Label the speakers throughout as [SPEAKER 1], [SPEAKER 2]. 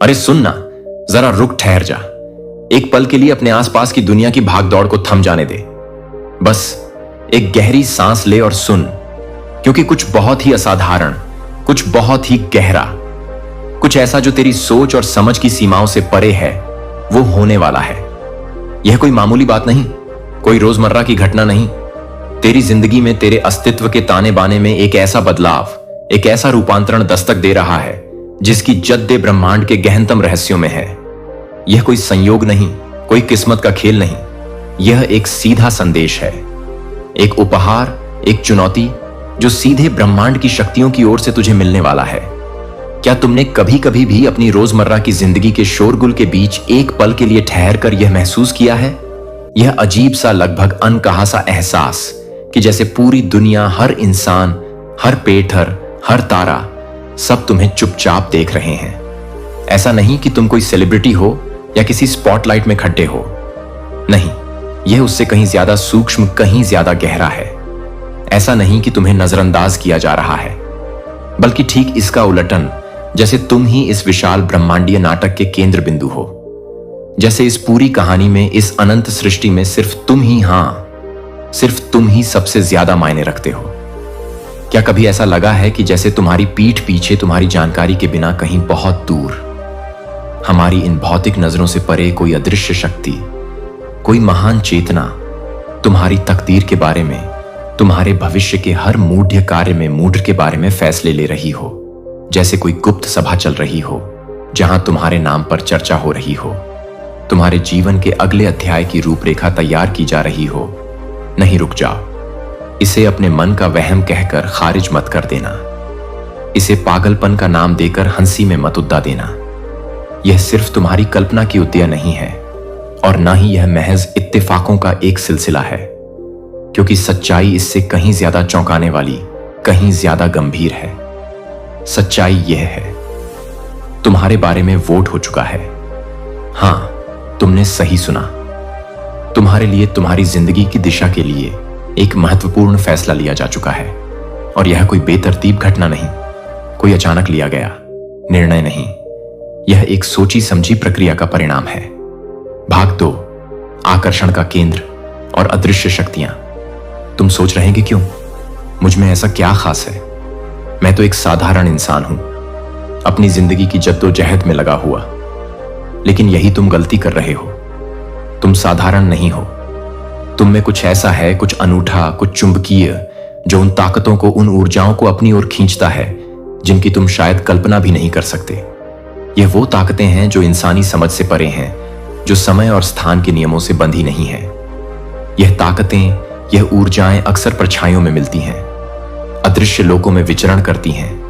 [SPEAKER 1] अरे सुन ना, जरा रुक, ठहर जा। एक पल के लिए अपने आसपास की दुनिया की भागदौड़ को थम जाने दे। बस एक गहरी सांस ले और सुन, क्योंकि कुछ बहुत ही असाधारण, कुछ बहुत ही गहरा, कुछ ऐसा जो तेरी सोच और समझ की सीमाओं से परे है, वो होने वाला है। यह कोई मामूली बात नहीं, कोई रोजमर्रा की घटना नहीं। तेरी जिंदगी में तेरे अस्तित्व के ताने बाने में एक ऐसा बदलाव, एक ऐसा रूपांतरण दस्तक दे रहा है जिसकी जद्दे ब्रह्मांड के गहनतम रहस्यों में है। यह कोई संयोग नहीं, कोई किस्मत का खेल नहीं, यह एक सीधा संदेश है, एक उपहार, एक चुनौती जो सीधे ब्रह्मांड की शक्तियों की ओर से तुझे मिलने वाला है। क्या तुमने कभी कभी भी अपनी रोजमर्रा की जिंदगी के शोरगुल के बीच एक पल के लिए ठहर कर यह महसूस किया है? यह अजीब सा, लगभग अनकहा सा एहसास कि जैसे पूरी दुनिया, हर इंसान, हर पेठर, हर तारा, सब तुम्हें चुपचाप देख रहे हैं। ऐसा नहीं कि तुम कोई सेलिब्रिटी हो या किसी स्पॉटलाइट में खड्डे हो, नहीं, यह उससे कहीं ज्यादा सूक्ष्म, कहीं ज्यादा गहरा है। ऐसा नहीं कि तुम्हें नजरअंदाज किया जा रहा है, बल्कि ठीक इसका उलटन, जैसे तुम ही इस विशाल ब्रह्मांडीय नाटक के केंद्र बिंदु हो। जैसे इस पूरी कहानी में, इस अनंत सृष्टि में सिर्फ तुम ही, हां, सिर्फ तुम ही सबसे ज्यादा मायने रखते हो। क्या कभी ऐसा लगा है कि जैसे तुम्हारी पीठ पीछे, तुम्हारी जानकारी के बिना कहीं बहुत दूर, हमारी इन भौतिक नजरों से परे कोई अदृश्य शक्ति, कोई महान चेतना तुम्हारी तकदीर के बारे में, तुम्हारे भविष्य के हर मूढ़ कार्य में, मूढ़ के बारे में फैसले ले रही हो? जैसे कोई गुप्त सभा चल रही हो जहां तुम्हारे नाम पर चर्चा हो रही हो, तुम्हारे जीवन के अगले अध्याय की रूपरेखा तैयार की जा रही हो। नहीं, रुक जाओ। इसे अपने मन का वहम कहकर खारिज मत कर देना। इसे पागलपन का नाम देकर हंसी में मत उड़ा देना। यह सिर्फ तुम्हारी कल्पना की उद्या नहीं है, और ना ही यह महज इत्तेफाकों का एक सिलसिला है, क्योंकि सच्चाई इससे कहीं ज्यादा चौंकाने वाली, कहीं ज्यादा गंभीर है। सच्चाई यह है, तुम्हारे बारे में वोट हो चुका है। हां, तुमने सही सुना। तुम्हारे लिए, तुम्हारी जिंदगी की दिशा के लिए एक महत्वपूर्ण फैसला लिया जा चुका है। और यह कोई बेतरतीब घटना नहीं, कोई अचानक लिया गया निर्णय नहीं, यह एक सोची समझी प्रक्रिया का परिणाम है। भाग 2, आकर्षण का केंद्र और अदृश्य शक्तियां। तुम सोच रहे हैं कि क्यों, मुझ में ऐसा क्या खास है? मैं तो एक साधारण इंसान हूं, अपनी जिंदगी की जद्दोजहद में लगा हुआ। लेकिन यही तुम गलती कर रहे हो। तुम साधारण नहीं हो। तुम में कुछ ऐसा है, कुछ अनूठा, कुछ चुंबकीय, जो उन ताकतों को, उन ऊर्जाओं को अपनी ओर खींचता है जिनकी तुम शायद कल्पना भी नहीं कर सकते। यह वो ताकतें हैं जो इंसानी समझ से परे हैं, जो समय और स्थान के नियमों से बंधी नहीं है। यह ताकतें, यह ऊर्जाएं अक्सर परछाइयों में मिलती हैं, अदृश्य लोकों में विचरण करती हैं।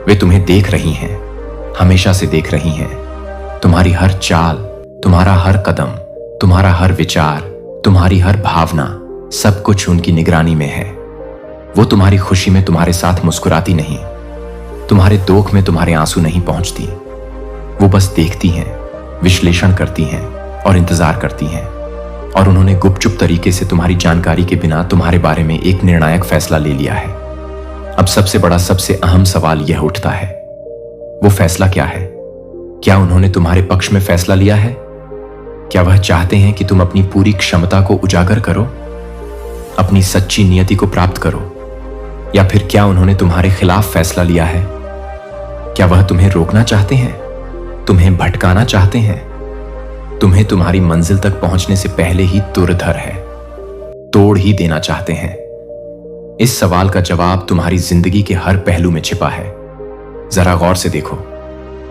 [SPEAKER 1] वे तुम्हें देख रही हैं, हमेशा से देख रही हैं। तुम्हारी हर चाल, तुम्हारा हर कदम, तुम्हारा हर विचार, तुम्हारी हर भावना, सब कुछ उनकी निगरानी में है। वो तुम्हारी खुशी में तुम्हारे साथ मुस्कुराती नहीं, तुम्हारे दुख में तुम्हारे आंसू नहीं पहुंचती। वो बस देखती हैं, विश्लेषण करती हैं और इंतजार करती हैं। और उन्होंने गुपचुप तरीके से तुम्हारी जानकारी के बिना तुम्हारे बारे में एक निर्णायक फैसला ले लिया है। अब सबसे बड़ा, सबसे अहम सवाल यह उठता है, वो फैसला क्या है? क्या उन्होंने तुम्हारे पक्ष में फैसला लिया है? क्या वह चाहते हैं कि तुम अपनी पूरी क्षमता को उजागर करो, अपनी सच्ची नियति को प्राप्त करो? या फिर क्या उन्होंने तुम्हारे खिलाफ फैसला लिया है? क्या वह तुम्हें रोकना चाहते हैं, तुम्हें भटकाना चाहते हैं, तुम्हें तुम्हारी मंजिल तक पहुंचने से पहले ही तुरधर है, तोड़ ही देना चाहते हैं? इस सवाल का जवाब तुम्हारी जिंदगी के हर पहलू में छिपा है। जरा गौर से देखो,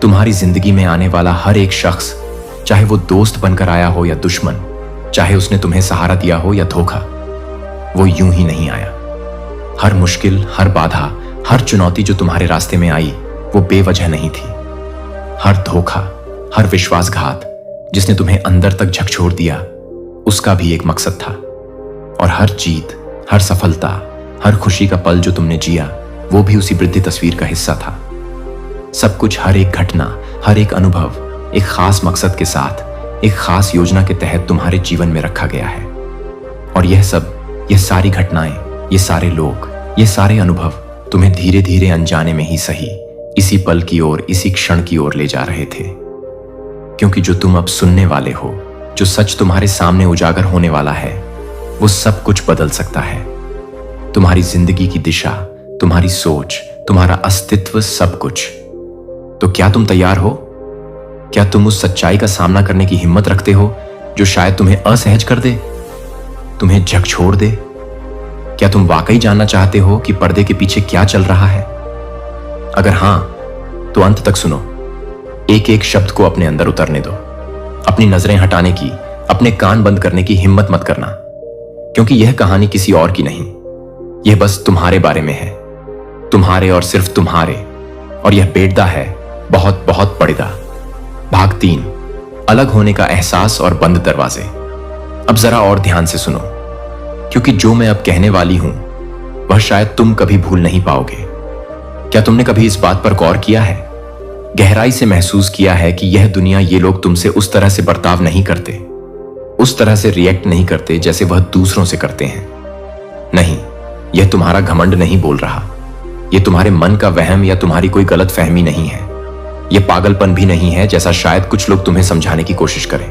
[SPEAKER 1] तुम्हारी जिंदगी में आने वाला हर एक शख्स, चाहे वो दोस्त बनकर आया हो या दुश्मन, चाहे उसने तुम्हें सहारा दिया हो या धोखा, वो यूं ही नहीं आया। हर मुश्किल, हर बाधा, हर चुनौती जो तुम्हारे रास्ते में आई, वो बेवजह नहीं थी। हर धोखा, हर विश्वासघात जिसने तुम्हें अंदर तक झकझोर दिया, उसका भी एक मकसद था। और हर जीत, हर सफलता, हर खुशी का पल जो तुमने जिया, वो भी उसी वृद्धि तस्वीर का हिस्सा था। सब कुछ, हर एक घटना, हर एक अनुभव एक खास मकसद के साथ, एक खास योजना के तहत तुम्हारे जीवन में रखा गया है। और यह सब, यह सारी घटनाएं, ये सारे लोग, ये सारे अनुभव तुम्हें धीरे धीरे अनजाने में ही सही इसी पल की ओर, इसी क्षण की ओर ले जा रहे थे। क्योंकि जो तुम अब सुनने वाले हो, जो सच तुम्हारे सामने उजागर होने वाला है, वो सब कुछ बदल सकता है। तुम्हारी जिंदगी की दिशा, तुम्हारी सोच, तुम्हारा अस्तित्व, सब कुछ। तो क्या तुम तैयार हो? क्या तुम उस सच्चाई का सामना करने की हिम्मत रखते हो जो शायद तुम्हें असहज कर दे, तुम्हें झकझोर दे? क्या तुम वाकई जानना चाहते हो कि पर्दे के पीछे क्या चल रहा है? अगर हां, तो अंत तक सुनो। एक एक शब्द को अपने अंदर उतरने दो। अपनी नजरें हटाने की, अपने कान बंद करने की हिम्मत मत करना, क्योंकि यह कहानी किसी और की नहीं। यह बस तुम्हारे बारे में है, तुम्हारे और सिर्फ तुम्हारे। और यह बेड़दा है, बहुत बहुत बड़ेदा। भाग 3, अलग होने का एहसास और बंद दरवाजे। अब जरा और ध्यान से सुनो, क्योंकि जो मैं अब कहने वाली हूं वह शायद तुम कभी भूल नहीं पाओगे। क्या तुमने कभी इस बात पर गौर किया है, गहराई से महसूस किया है कि यह दुनिया, ये लोग तुमसे उस तरह से बर्ताव नहीं करते, उस तरह से रिएक्ट नहीं करते जैसे वह दूसरों से करते हैं? नहीं, यह तुम्हारा घमंड नहीं बोल रहा, यह तुम्हारे मन का वहम या तुम्हारी कोई गलत फहमी नहीं है। यह पागलपन भी नहीं है जैसा शायद कुछ लोग तुम्हें समझाने की कोशिश करें।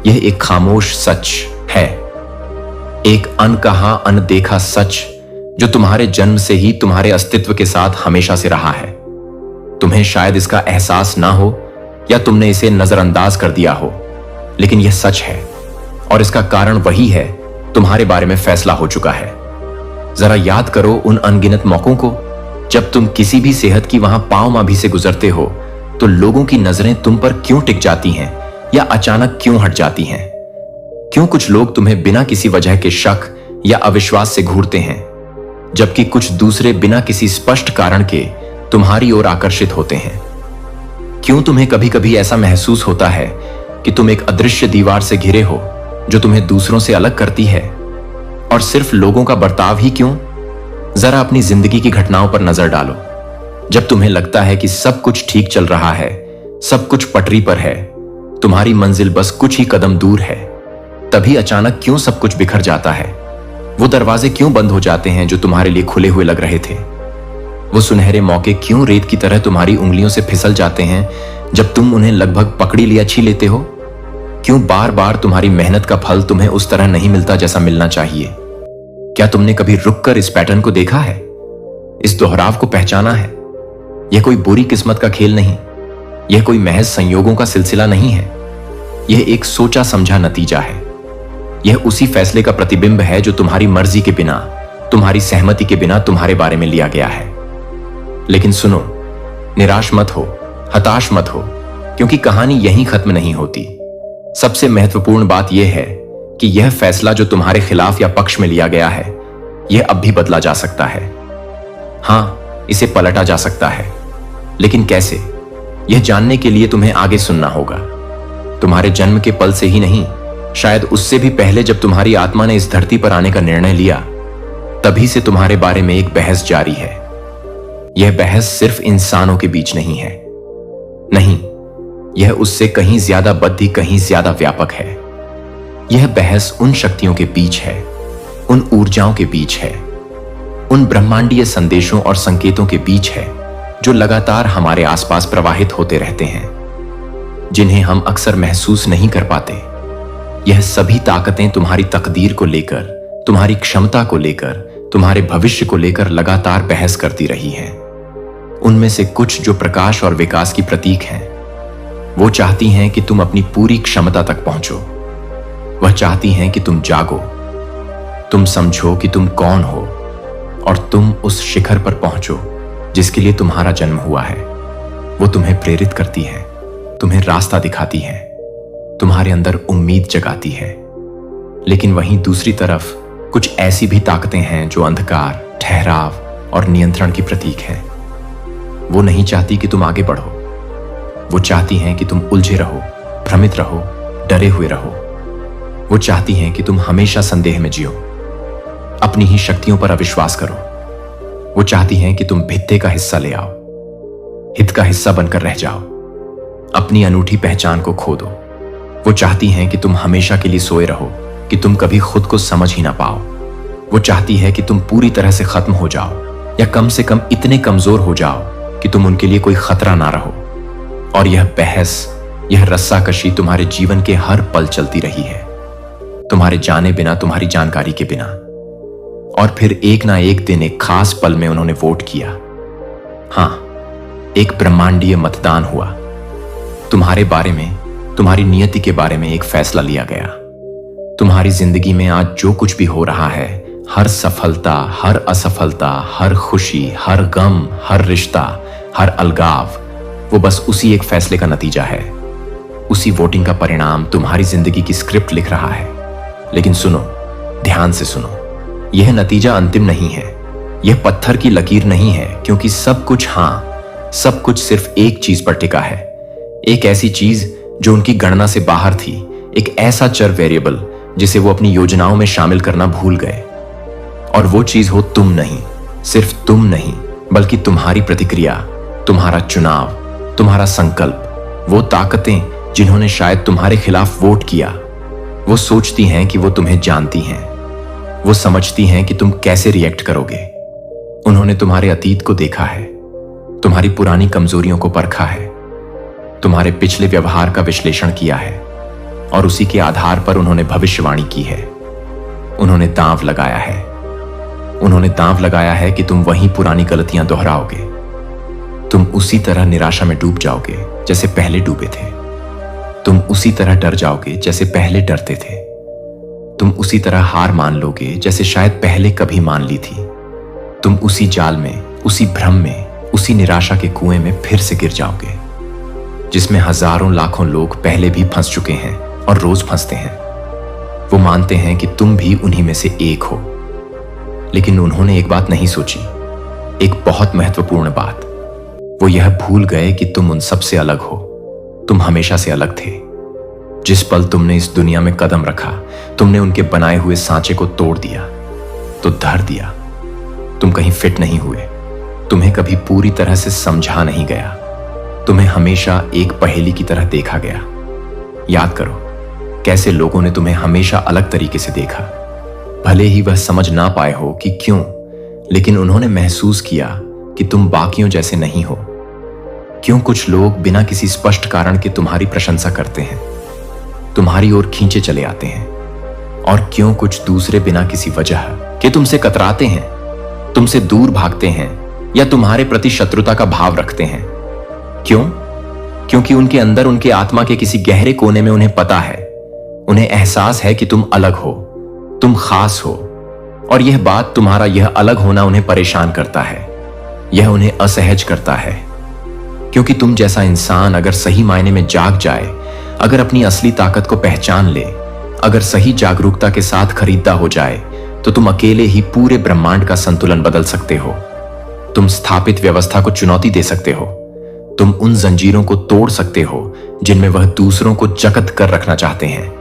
[SPEAKER 1] यह एक खामोश सच है, एक अनकहा अनदेखा सच जो तुम्हारे जन्म से ही तुम्हारे अस्तित्व के साथ हमेशा से रहा है। तुम्हें शायद इसका एहसास ना हो या तुमने इसे नजरअंदाज कर दिया हो, लेकिन यह सच है और इसका कारण वही है, तुम्हारे बारे में फैसला हो चुका है। जरा याद करो उन अनगिनत मौकों को जब तुम किसी भी सेहत की वहां पांव माभी से गुजरते हो तो लोगों की नजरें तुम पर क्यों टिक जाती हैं या अचानक क्यों हट जाती हैं? क्यों कुछ लोग तुम्हें बिना किसी वजह के शक या अविश्वास से घूरते हैं, जबकि कुछ दूसरे बिना किसी स्पष्ट कारण के तुम्हारी ओर आकर्षित होते हैं? क्यों तुम्हें कभी कभी ऐसा महसूस होता है कि तुम एक अदृश्य दीवार से घिरे हो जो तुम्हें दूसरों से अलग करती है? और सिर्फ लोगों का बर्ताव ही क्यों? जरा अपनी जिंदगी की घटनाओं पर नजर डालो। जब तुम्हें लगता है कि सब कुछ ठीक चल रहा है, सब कुछ पटरी पर है, तुम्हारी मंजिल बस कुछ ही कदम दूर है, तभी अचानक क्यों सब कुछ बिखर जाता है? वो दरवाजे क्यों बंद हो जाते हैं जो तुम्हारे लिए खुले हुए लग रहे थे? वो सुनहरे मौके क्यों रेत की तरह तुम्हारी उंगलियों से फिसल जाते हैं जब तुम उन्हें लगभग पकड़ी लिया छी लेते हो? क्यों बार बार तुम्हारी मेहनत का फल तुम्हें उस तरह नहीं मिलता जैसा मिलना चाहिए? क्या तुमने कभी रुककर इस पैटर्न को देखा है, इस दोहराव को पहचाना है? यह कोई बुरी किस्मत का खेल नहीं, यह कोई महज संयोगों का सिलसिला नहीं है, यह एक सोचा समझा नतीजा है। यह उसी फैसले का प्रतिबिंब है जो तुम्हारी मर्जी के बिना, तुम्हारी सहमति के बिना तुम्हारे बारे में लिया गया है। लेकिन सुनो, निराश मत हो, हताश मत हो, क्योंकि कहानी यहीं खत्म नहीं होती। सबसे महत्वपूर्ण बात यह है कि यह फैसला जो तुम्हारे खिलाफ या पक्ष में लिया गया है, यह अब भी बदला जा सकता है। हां, इसे पलटा जा सकता है, लेकिन कैसे? यह जानने के लिए तुम्हें आगे सुनना होगा। तुम्हारे जन्म के पल से ही नहीं, शायद उससे भी पहले जब तुम्हारी आत्मा ने इस धरती पर आने का निर्णय लिया, तभी से तुम्हारे बारे में एक बहस जारी है। यह बहस सिर्फ इंसानों के बीच नहीं है, नहीं, यह उससे कहीं ज्यादा बद्धी, कहीं ज्यादा व्यापक है। यह बहस उन शक्तियों के बीच है, उन ऊर्जाओं के बीच है, उन ब्रह्मांडीय संदेशों और संकेतों के बीच है जो लगातार हमारे आसपास प्रवाहित होते रहते हैं, जिन्हें हम अक्सर महसूस नहीं कर पाते। यह सभी ताकतें तुम्हारी तकदीर को लेकर, तुम्हारी क्षमता को लेकर, तुम्हारे भविष्य को लेकर लगातार बहस करती रही हैं। उनमें से कुछ जो प्रकाश और विकास की प्रतीक हैं, वो चाहती हैं कि तुम अपनी पूरी क्षमता तक पहुंचो। वह चाहती हैं कि तुम जागो, तुम समझो कि तुम कौन हो और तुम उस शिखर पर पहुंचो जिसके लिए तुम्हारा जन्म हुआ है। वो तुम्हें प्रेरित करती है, तुम्हें रास्ता दिखाती है, तुम्हारे अंदर उम्मीद जगाती है। लेकिन वहीं दूसरी तरफ कुछ ऐसी भी ताकतें हैं जो अंधकार, ठहराव और नियंत्रण की प्रतीक हैं। वो नहीं चाहती कि तुम आगे बढ़ो, वो चाहती हैं कि तुम उलझे रहो, भ्रमित रहो, डरे हुए रहो। वो चाहती हैं कि तुम हमेशा संदेह में जियो, अपनी ही शक्तियों पर अविश्वास करो। वो चाहती हैं कि तुम भित्ते का हिस्सा ले आओ, हित का हिस्सा बनकर रह जाओ, अपनी अनूठी पहचान को खो दो। वो चाहती हैं कि तुम हमेशा के लिए सोए रहो, कि तुम कभी खुद को समझ ही ना पाओ। वो चाहती है कि तुम पूरी तरह से खत्म हो जाओ, या कम से कम इतने कमजोर हो जाओ कि तुम उनके लिए कोई खतरा ना रहो। और यह बहस यह रस्साकशी तुम्हारे जीवन के हर पल चलती रही है, तुम्हारे जाने बिना, तुम्हारी जानकारी के बिना। और फिर एक ना एक दिन, एक खास पल में उन्होंने वोट किया। हां, एक ब्रह्मांडीय मतदान हुआ। तुम्हारे बारे में, तुम्हारी नियति के बारे में एक फैसला लिया गया। तुम्हारी जिंदगी में आज जो कुछ भी हो रहा है, हर सफलता, हर असफलता, हर खुशी, हर गम, हर रिश्ता, हर अलगाव, वो बस उसी एक फैसले का नतीजा है। उसी वोटिंग का परिणाम तुम्हारी जिंदगी की स्क्रिप्ट लिख रहा है। लेकिन सुनो, ध्यान से सुनो, यह नतीजा अंतिम नहीं है, यह पत्थर की लकीर नहीं है, क्योंकि सब कुछ, हां, सब कुछ सिर्फ एक चीज पर टिका है। एक ऐसी चीज जो उनकी गणना से बाहर थी, एक ऐसा चर वेरिएबल जिसे वो अपनी योजनाओं में शामिल करना भूल गए। और वो चीज हो तुम नहीं, सिर्फ तुम नहीं, बल्कि तुम्हारी प्रतिक्रिया, तुम्हारा चुनाव, तुम्हारा संकल्प। वो ताकतें जिन्होंने शायद तुम्हारे खिलाफ वोट किया, वो सोचती हैं कि वो तुम्हें जानती हैं, वो समझती हैं कि तुम कैसे रिएक्ट करोगे। उन्होंने तुम्हारे अतीत को देखा है, तुम्हारी पुरानी कमजोरियों को परखा है, तुम्हारे पिछले व्यवहार का विश्लेषण किया है, और उसी के आधार पर उन्होंने भविष्यवाणी की है। उन्होंने दांव लगाया है, उन्होंने दांव लगाया है कि तुम वही पुरानी गलतियां दोहराओगे। तुम उसी तरह निराशा में डूब जाओगे जैसे पहले डूबे थे। तुम उसी तरह डर जाओगे जैसे पहले डरते थे। तुम उसी तरह हार मान लोगे जैसे शायद पहले कभी मान ली थी। तुम उसी जाल में, उसी भ्रम में, उसी निराशा के कुएं में फिर से गिर जाओगे, जिसमें हजारों लाखों लोग पहले भी फंस चुके हैं और रोज फंसते हैं। वो मानते हैं कि तुम भी उन्हीं में से एक हो, लेकिन उन्होंने एक बात नहीं सोची, एक बहुत महत्वपूर्ण बात। वो यह भूल गए कि तुम उन सब से अलग हो। तुम हमेशा से अलग थे। जिस पल तुमने इस दुनिया में कदम रखा, तुमने उनके बनाए हुए सांचे को तोड़ दिया, तो धर दिया। तुम कहीं फिट नहीं हुए, तुम्हें कभी पूरी तरह से समझा नहीं गया, तुम्हें हमेशा एक पहेली की तरह देखा गया। याद करो कैसे लोगों ने तुम्हें हमेशा अलग तरीके से देखा। भले ही वह समझ ना पाए हो कि क्यों, लेकिन उन्होंने महसूस किया कि तुम बाकियों जैसे नहीं हो। क्यों कुछ लोग बिना किसी स्पष्ट कारण के तुम्हारी प्रशंसा करते हैं, तुम्हारी ओर खींचे चले आते हैं, और क्यों कुछ दूसरे बिना किसी वजह के तुमसे कतराते हैं, तुमसे दूर भागते हैं, या तुम्हारे प्रति शत्रुता का भाव रखते हैं। क्यों? क्योंकि उनके अंदर, उनके आत्मा के किसी गहरे कोने में उन्हें पता है, उन्हें एहसास है कि तुम अलग हो, तुम खास हो, और यह बात, तुम्हारा यह अलग होना उन्हें परेशान करता है, यह उन्हें असहज करता है। क्योंकि तुम जैसा इंसान अगर सही मायने में जाग जाए, अगर अपनी असली ताकत को पहचान ले, अगर सही जागरूकता के साथ खरीदा हो जाए, तो तुम अकेले ही पूरे ब्रह्मांड का संतुलन बदल सकते हो। तुम स्थापित व्यवस्था को चुनौती दे सकते हो। तुम उन जंजीरों को तोड़ सकते हो जिनमें वह दूसरों को जकत कर रखना चाहते हैं।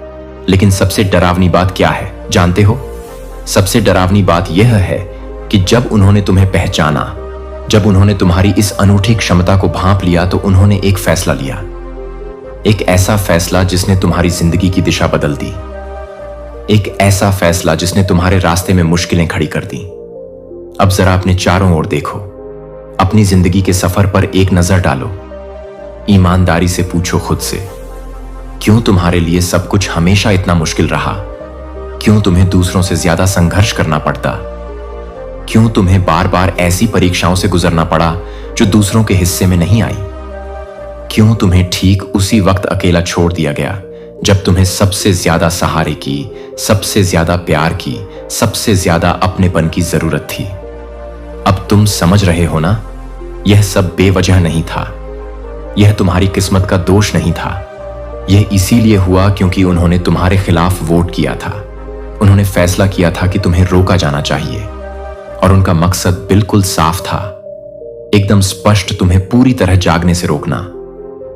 [SPEAKER 1] लेकिन सबसे डरावनी बात क्या है, जानते हो? सबसे डरावनी बात यह है कि जब उन्होंने तुम्हें पहचाना, जब उन्होंने तुम्हारी इस अनूठी क्षमता को भांप लिया, तो उन्होंने एक फैसला लिया, एक ऐसा फैसला जिसने तुम्हारी जिंदगी की दिशा बदल दी, एक ऐसा फैसला जिसने तुम्हारे रास्ते में मुश्किलें खड़ी कर दी। अब जरा अपने चारों ओर देखो, अपनी जिंदगी के सफर पर एक नजर डालो, ईमानदारी से पूछो खुद से, क्यों तुम्हारे लिए सब कुछ हमेशा इतना मुश्किल रहा? क्यों तुम्हें दूसरों से ज्यादा संघर्ष करना पड़ता? क्यों तुम्हें बार बार ऐसी परीक्षाओं से गुजरना पड़ा जो दूसरों के हिस्से में नहीं आई? क्यों तुम्हें ठीक उसी वक्त अकेला छोड़ दिया गया जब तुम्हें सबसे ज्यादा सहारे की, सबसे ज्यादा प्यार की, सबसे ज्यादा अपनेपन की जरूरत थी? अब तुम समझ रहे हो ना, यह सब बेवजह नहीं था, यह तुम्हारी किस्मत का दोष नहीं था। यह इसीलिए हुआ क्योंकि उन्होंने तुम्हारे खिलाफ वोट किया था। उन्होंने फैसला किया था कि तुम्हें रोका जाना चाहिए, और उनका मकसद बिल्कुल साफ था, एकदम स्पष्ट, तुम्हें पूरी तरह जागने से रोकना,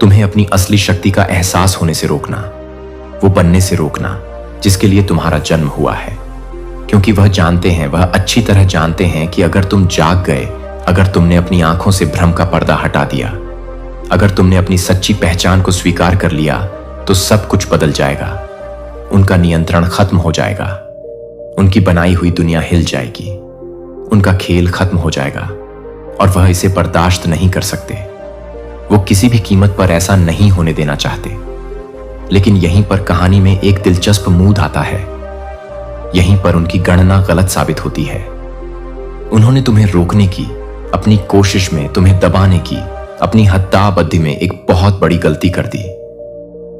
[SPEAKER 1] तुम्हें अपनी असली शक्ति का एहसास होने से रोकना, वो बनने से रोकना जिसके लिए तुम्हारा जन्म हुआ है। क्योंकि वह जानते हैं, वह अच्छी तरह जानते हैं कि अगर तुम जाग गए, अगर तुमने अपनी आंखों से भ्रम का पर्दा हटा दिया, अगर तुमने अपनी सच्ची पहचान को स्वीकार कर लिया, तो सब कुछ बदल जाएगा। उनका नियंत्रण खत्म हो जाएगा, उनकी बनाई हुई दुनिया हिल जाएगी, उनका खेल खत्म हो जाएगा, और वह इसे बर्दाश्त नहीं कर सकते। वो किसी भी कीमत पर ऐसा नहीं होने देना चाहते। लेकिन यहीं पर कहानी में एक दिलचस्प मूड आता है। यहीं पर उनकी गणना गलत साबित होती है। उन्होंने तुम्हें रोकने की, अपनी कोशिश में तुम्हें दबाने की, अपनी हद्दाबद्दी में एक बहुत बड़ी गलती कर दी।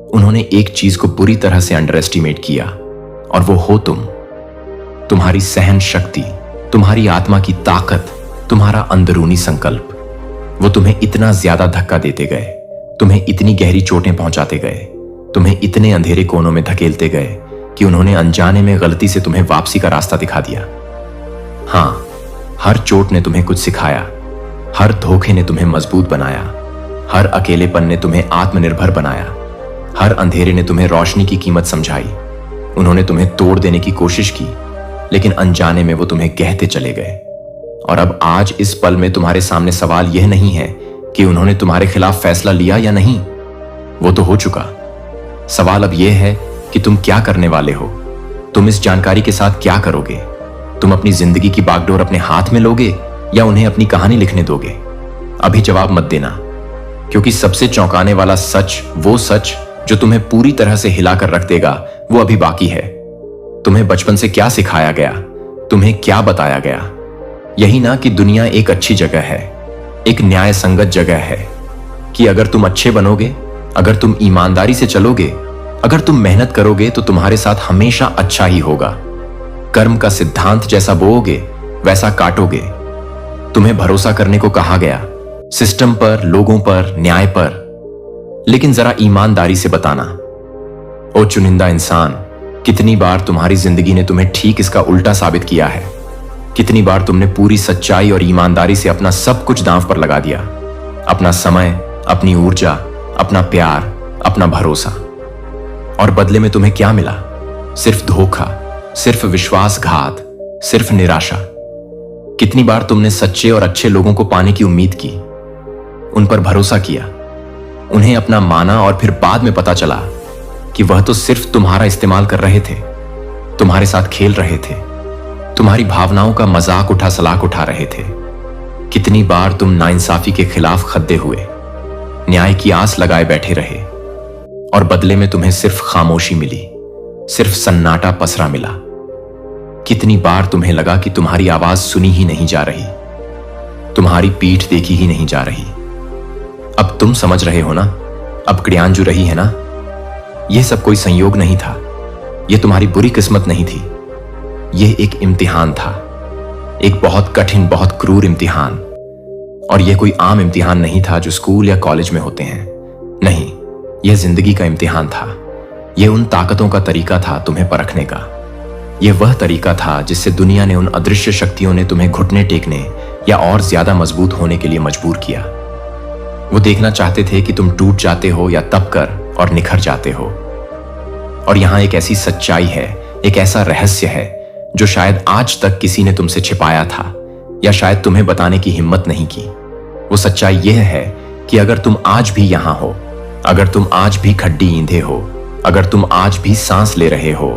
[SPEAKER 1] उन्होंने एक चीज को बुरी तरह से अंडर एस्टिमेट किया, और वो हो तुम्हारी सहन शक्ति, तुम्हारी आत्मा की ताकत, तुम्हारा अंदरूनी संकल्प। वो तुम्हें इतना ज्यादा धक्का देते गए, तुम्हें इतनी गहरी चोटें पहुंचाते गए, तुम्हें इतने अंधेरे कोनों में धकेलते गए कि उन्होंने अनजाने में गलती से तुम्हें वापसी का रास्ता दिखा दिया। हां, हर चोट ने तुम्हें कुछ सिखाया, हर धोखे ने तुम्हें मजबूत बनाया, हर अकेलेपन ने तुम्हें आत्मनिर्भर बनाया, हर अंधेरे ने तुम्हें रोशनी की कीमत समझाई। उन्होंने तुम्हें तोड़ देने की कोशिश की, लेकिन अनजाने में वो तुम्हें कहते चले गए। और अब आज इस पल में तुम्हारे सामने सवाल यह नहीं है कि उन्होंने तुम्हारे खिलाफ फैसला लिया या नहीं, वो तो हो चुका। सवाल अब यह है कि तुम क्या करने वाले हो। तुम इस जानकारी के साथ क्या करोगे? तुम अपनी जिंदगी की बागडोर अपने हाथ में लोगे या उन्हें अपनी कहानी लिखने दोगे? अभी जवाब मत देना, क्योंकि सबसे चौंकाने वाला सच, वो सच जो तुम्हें पूरी तरह से हिलाकर रख देगा, वो अभी बाकी है। तुम्हें बचपन से क्या सिखाया गया, तुम्हें क्या बताया गया? यही ना कि दुनिया एक अच्छी जगह है, एक न्याय संगत जगह है, कि अगर तुम अच्छे बनोगे, अगर तुम ईमानदारी से चलोगे, अगर तुम मेहनत करोगे तो तुम्हारे साथ हमेशा अच्छा ही होगा। कर्म का सिद्धांत जैसा बोओगे वैसा काटोगे। तुम्हें भरोसा करने को कहा गया, सिस्टम पर, लोगों पर, न्याय पर, लेकिन जरा ईमानदारी से बताना, ओ चुनिंदा इंसान, कितनी बार तुम्हारी जिंदगी ने तुम्हें ठीक इसका उल्टा साबित किया है? कितनी बार तुमने पूरी सच्चाई और ईमानदारी से अपना सब कुछ दांव पर लगा दिया, अपना समय, अपनी ऊर्जा, अपना प्यार, अपना भरोसा, और बदले में तुम्हें क्या मिला? सिर्फ धोखा, सिर्फ विश्वासघात, सिर्फ निराशा। कितनी बार तुमने सच्चे और अच्छे लोगों को पाने की उम्मीद की, उन पर भरोसा किया, उन्हें अपना माना, और फिर बाद में पता चला कि वह तो सिर्फ तुम्हारा इस्तेमाल कर रहे थे, तुम्हारे साथ खेल रहे थे, तुम्हारी भावनाओं का मजाक उठा सलाख उठा रहे थे। कितनी बार तुम नाइंसाफी के खिलाफ खद्दे हुए, न्याय की आस लगाए बैठे रहे, और बदले में तुम्हें सिर्फ खामोशी मिली, सिर्फ सन्नाटा पसरा मिला। कितनी बार तुम्हें लगा कि तुम्हारी आवाज सुनी ही नहीं जा रही, तुम्हारी पीठ देखी ही नहीं जा रही। अब तुम समझ रहे हो ना, अब क्रियान्जु रही है ना? यह सब कोई संयोग नहीं था, यह तुम्हारी बुरी किस्मत नहीं थी, यह एक इम्तिहान था, एक बहुत कठिन, बहुत क्रूर इम्तिहान। और यह कोई आम इम्तिहान नहीं था जो स्कूल या कॉलेज में होते हैं। नहीं, यह जिंदगी का इम्तिहान था। यह उन ताकतों का तरीका था तुम्हें परखने का। यह वह तरीका था जिससे दुनिया ने, उन अदृश्य शक्तियों ने तुम्हें घुटने टेकने या और ज्यादा मजबूत होने के लिए मजबूर किया। वो देखना चाहते थे कि तुम टूट जाते हो या तप कर और निखर जाते हो। और यहां एक ऐसी सच्चाई है, एक ऐसा रहस्य है जो शायद आज तक किसी ने तुमसे छिपाया था, या शायद तुम्हें बताने की हिम्मत नहीं की। वो सच्चाई यह है कि अगर तुम आज भी यहां हो, अगर तुम आज भी खड्डी ईंधे हो, अगर तुम आज भी सांस ले रहे हो,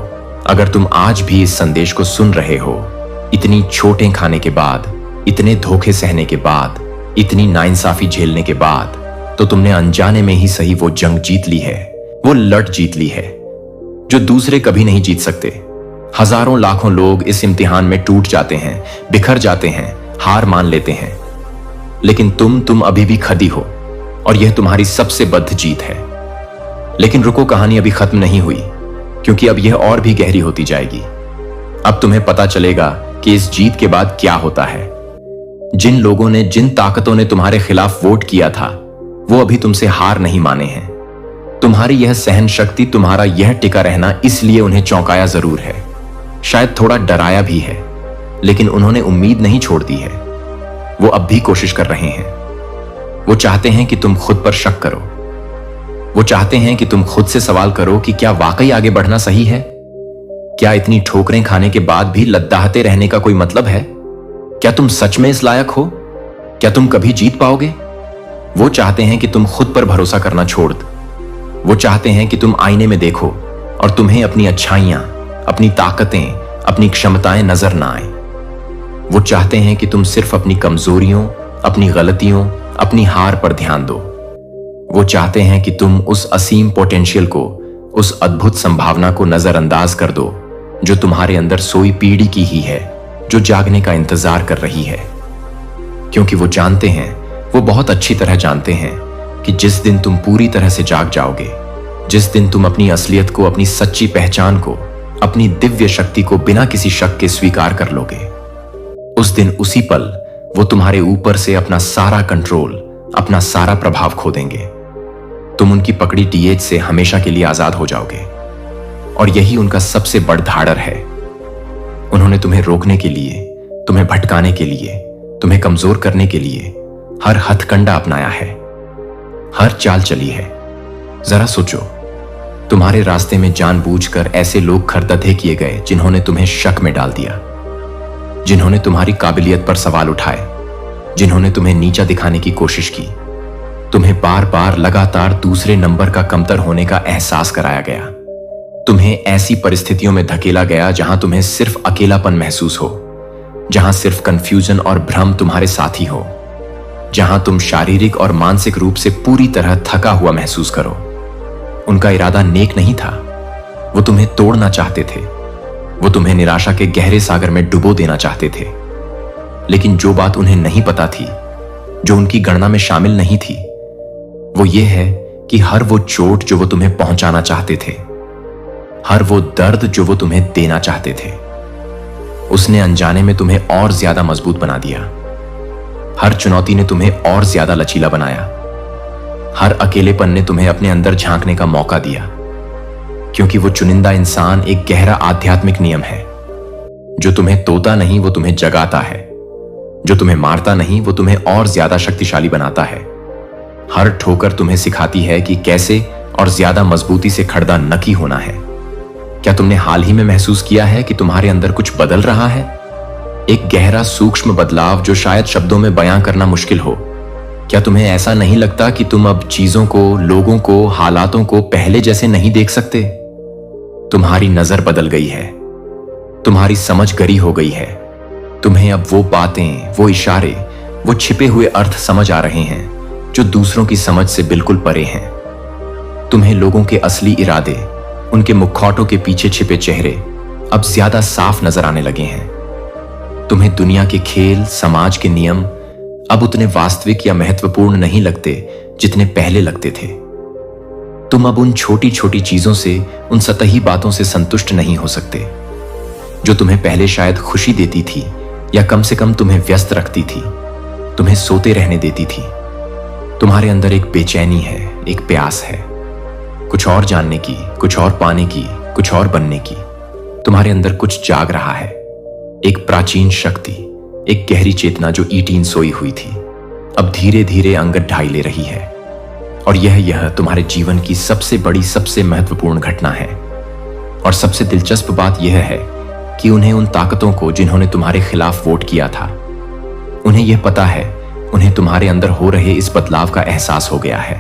[SPEAKER 1] अगर तुम आज भी इस संदेश को सुन रहे हो, इतनी चोटें खाने के बाद, इतने धोखे सहने के बाद, इतनी नाइंसाफी झेलने के बाद, तो तुमने अनजाने में ही सही वो जंग जीत ली है, वो लड़ जीत ली है जो दूसरे कभी नहीं जीत सकते। हजारों लाखों लोग इस इम्तिहान में टूट जाते हैं, बिखर जाते हैं, हार मान लेते हैं, लेकिन तुम अभी भी खड़ी हो, और यह तुम्हारी सबसे बद्ध जीत है। लेकिन रुको, कहानी अभी खत्म नहीं हुई, क्योंकि अब यह और भी गहरी होती जाएगी। अब तुम्हें पता चलेगा कि इस जीत के बाद क्या होता है। जिन लोगों ने, जिन ताकतों ने तुम्हारे खिलाफ वोट किया था, वो अभी तुमसे हार नहीं माने हैं। तुम्हारी यह सहन शक्ति, तुम्हारा यह टिका रहना इसलिए उन्हें चौंकाया जरूर है, शायद थोड़ा डराया भी है, लेकिन उन्होंने उम्मीद नहीं छोड़ दी है। वो अब भी कोशिश कर रहे हैं। वो चाहते हैं कि तुम खुद पर शक करो। वो चाहते हैं कि तुम खुद से सवाल करो कि क्या वाकई आगे बढ़ना सही है? क्या इतनी ठोकरें खाने के बाद भी लद्दाहते रहने का कोई मतलब है? क्या तुम सच में इस लायक हो? क्या तुम कभी जीत पाओगे? वो चाहते हैं कि तुम खुद पर भरोसा करना छोड़ दो। वो चाहते हैं कि तुम आईने में देखो और तुम्हें अपनी अच्छाइयां, अपनी ताकतें, अपनी क्षमताएं नजर ना आए। वो चाहते हैं कि तुम सिर्फ अपनी कमजोरियों, अपनी गलतियों, अपनी हार पर ध्यान दो। वो चाहते हैं कि तुम उस असीम पोटेंशियल को, उस अद्भुत संभावना को नजरअंदाज कर दो जो तुम्हारे अंदर सोई पीढ़ी की ही है, जो जागने का इंतजार कर रही है। क्योंकि वो जानते हैं, वो बहुत अच्छी तरह जानते हैं कि जिस दिन तुम पूरी तरह से जाग जाओगे, जिस दिन तुम अपनी असलियत को, अपनी सच्ची पहचान को, अपनी दिव्य शक्ति को बिना किसी शक के स्वीकार कर लोगे, उस दिन उसी पल वो तुम्हारे ऊपर से अपना सारा कंट्रोल, अपना सारा प्रभाव खो देंगे। तुम उनकी पकड़ी डीएच से हमेशा के लिए आजाद हो जाओगे। और यही उनका सबसे बड़ धाड़र है। उन्होंने तुम्हें रोकने के लिए, तुम्हें भटकाने के लिए, तुम्हें कमजोर करने के लिए हर हथकंडा अपनाया है, हर चाल चली है। जरा सोचो, तुम्हारे रास्ते में जानबूझकर ऐसे लोग खरदधे किए गए जिन्होंने तुम्हें शक में डाल दिया, जिन्होंने तुम्हारी काबिलियत पर सवाल उठाए, जिन्होंने तुम्हें नीचा दिखाने की कोशिश की, तुम्हें बार बार लगातार दूसरे नंबर का कमतर होने का एहसास कराया गया, तुम्हें ऐसी परिस्थितियों में धकेला गया जहां तुम्हें सिर्फ अकेलापन महसूस हो, जहां सिर्फ कंफ्यूजन और भ्रम तुम्हारे साथी हो, जहां तुम शारीरिक और मानसिक रूप से पूरी तरह थका हुआ महसूस करो। उनका इरादा नेक नहीं था, वो तुम्हें तोड़ना चाहते थे, वो तुम्हें निराशा के गहरे सागर में डुबो देना चाहते थे। लेकिन जो बात उन्हें नहीं पता थी, जो उनकी गणना में शामिल नहीं थी, वो ये है कि हर वो चोट जो वो तुम्हें पहुंचाना चाहते थे, हर वो दर्द जो वो तुम्हें देना चाहते थे, उसने अनजाने में तुम्हें और ज्यादा मजबूत बना दिया। हर चुनौती ने तुम्हें और ज्यादा लचीला बनाया। हर अकेलेपन ने तुम्हें अपने अंदर झांकने का मौका दिया। क्योंकि वो चुनिंदा इंसान एक गहरा आध्यात्मिक नियम है। जो तुम्हें तोता नहीं, वो तुम्हें जगाता है। जो तुम्हें मारता नहीं, वो तुम्हें और ज्यादा शक्तिशाली बनाता है। हर ठोकर तुम्हें सिखाती है कि कैसे और ज्यादा मजबूती से खड़दा नकी होना है। क्या तुमने हाल ही में महसूस किया है कि तुम्हारे अंदर कुछ बदल रहा है? एक गहरा सूक्ष्म बदलाव जो शायद शब्दों में बयां करना मुश्किल हो। क्या तुम्हें ऐसा नहीं लगता कि तुम अब चीजों को, लोगों को, हालातों को पहले जैसे नहीं देख सकते? तुम्हारी नजर बदल गई है, तुम्हारी समझ गरी हो गई है। तुम्हें अब वो बातें, वो इशारे, वो छिपे हुए अर्थ समझ आ रहे हैं जो दूसरों की समझ से बिल्कुल परे हैं। तुम्हें लोगों के असली इरादे, उनके मुखौटों के पीछे छिपे चेहरे अब ज्यादा साफ नजर आने लगे हैं। तुम्हें दुनिया के खेल, समाज के नियम अब उतने वास्तविक या महत्वपूर्ण नहीं लगते जितने पहले लगते थे। तुम अब उन छोटी छोटी चीजों से, उन सतही बातों से संतुष्ट नहीं हो सकते जो तुम्हें पहले शायद खुशी देती थी या कम से कम तुम्हें व्यस्त रखती थी, तुम्हें सोते रहने देती थी। तुम्हारे अंदर एक बेचैनी है, एक प्यास है, कुछ और जानने की, कुछ और पाने की, कुछ और बनने की। तुम्हारे अंदर कुछ जाग रहा है, एक प्राचीन शक्ति, एक गहरी चेतना जो ईटीन सोई हुई थी, अब धीरे धीरे अंगत ढाई ले रही है। और यह तुम्हारे जीवन की सबसे बड़ी, सबसे महत्वपूर्ण घटना है। और सबसे दिलचस्प बात यह है कि उन्हें, उन ताकतों को जिन्होंने तुम्हारे खिलाफ वोट किया था, उन्हें यह पता है, उन्हें तुम्हारे अंदर हो रहे इस बदलाव का एहसास हो गया है।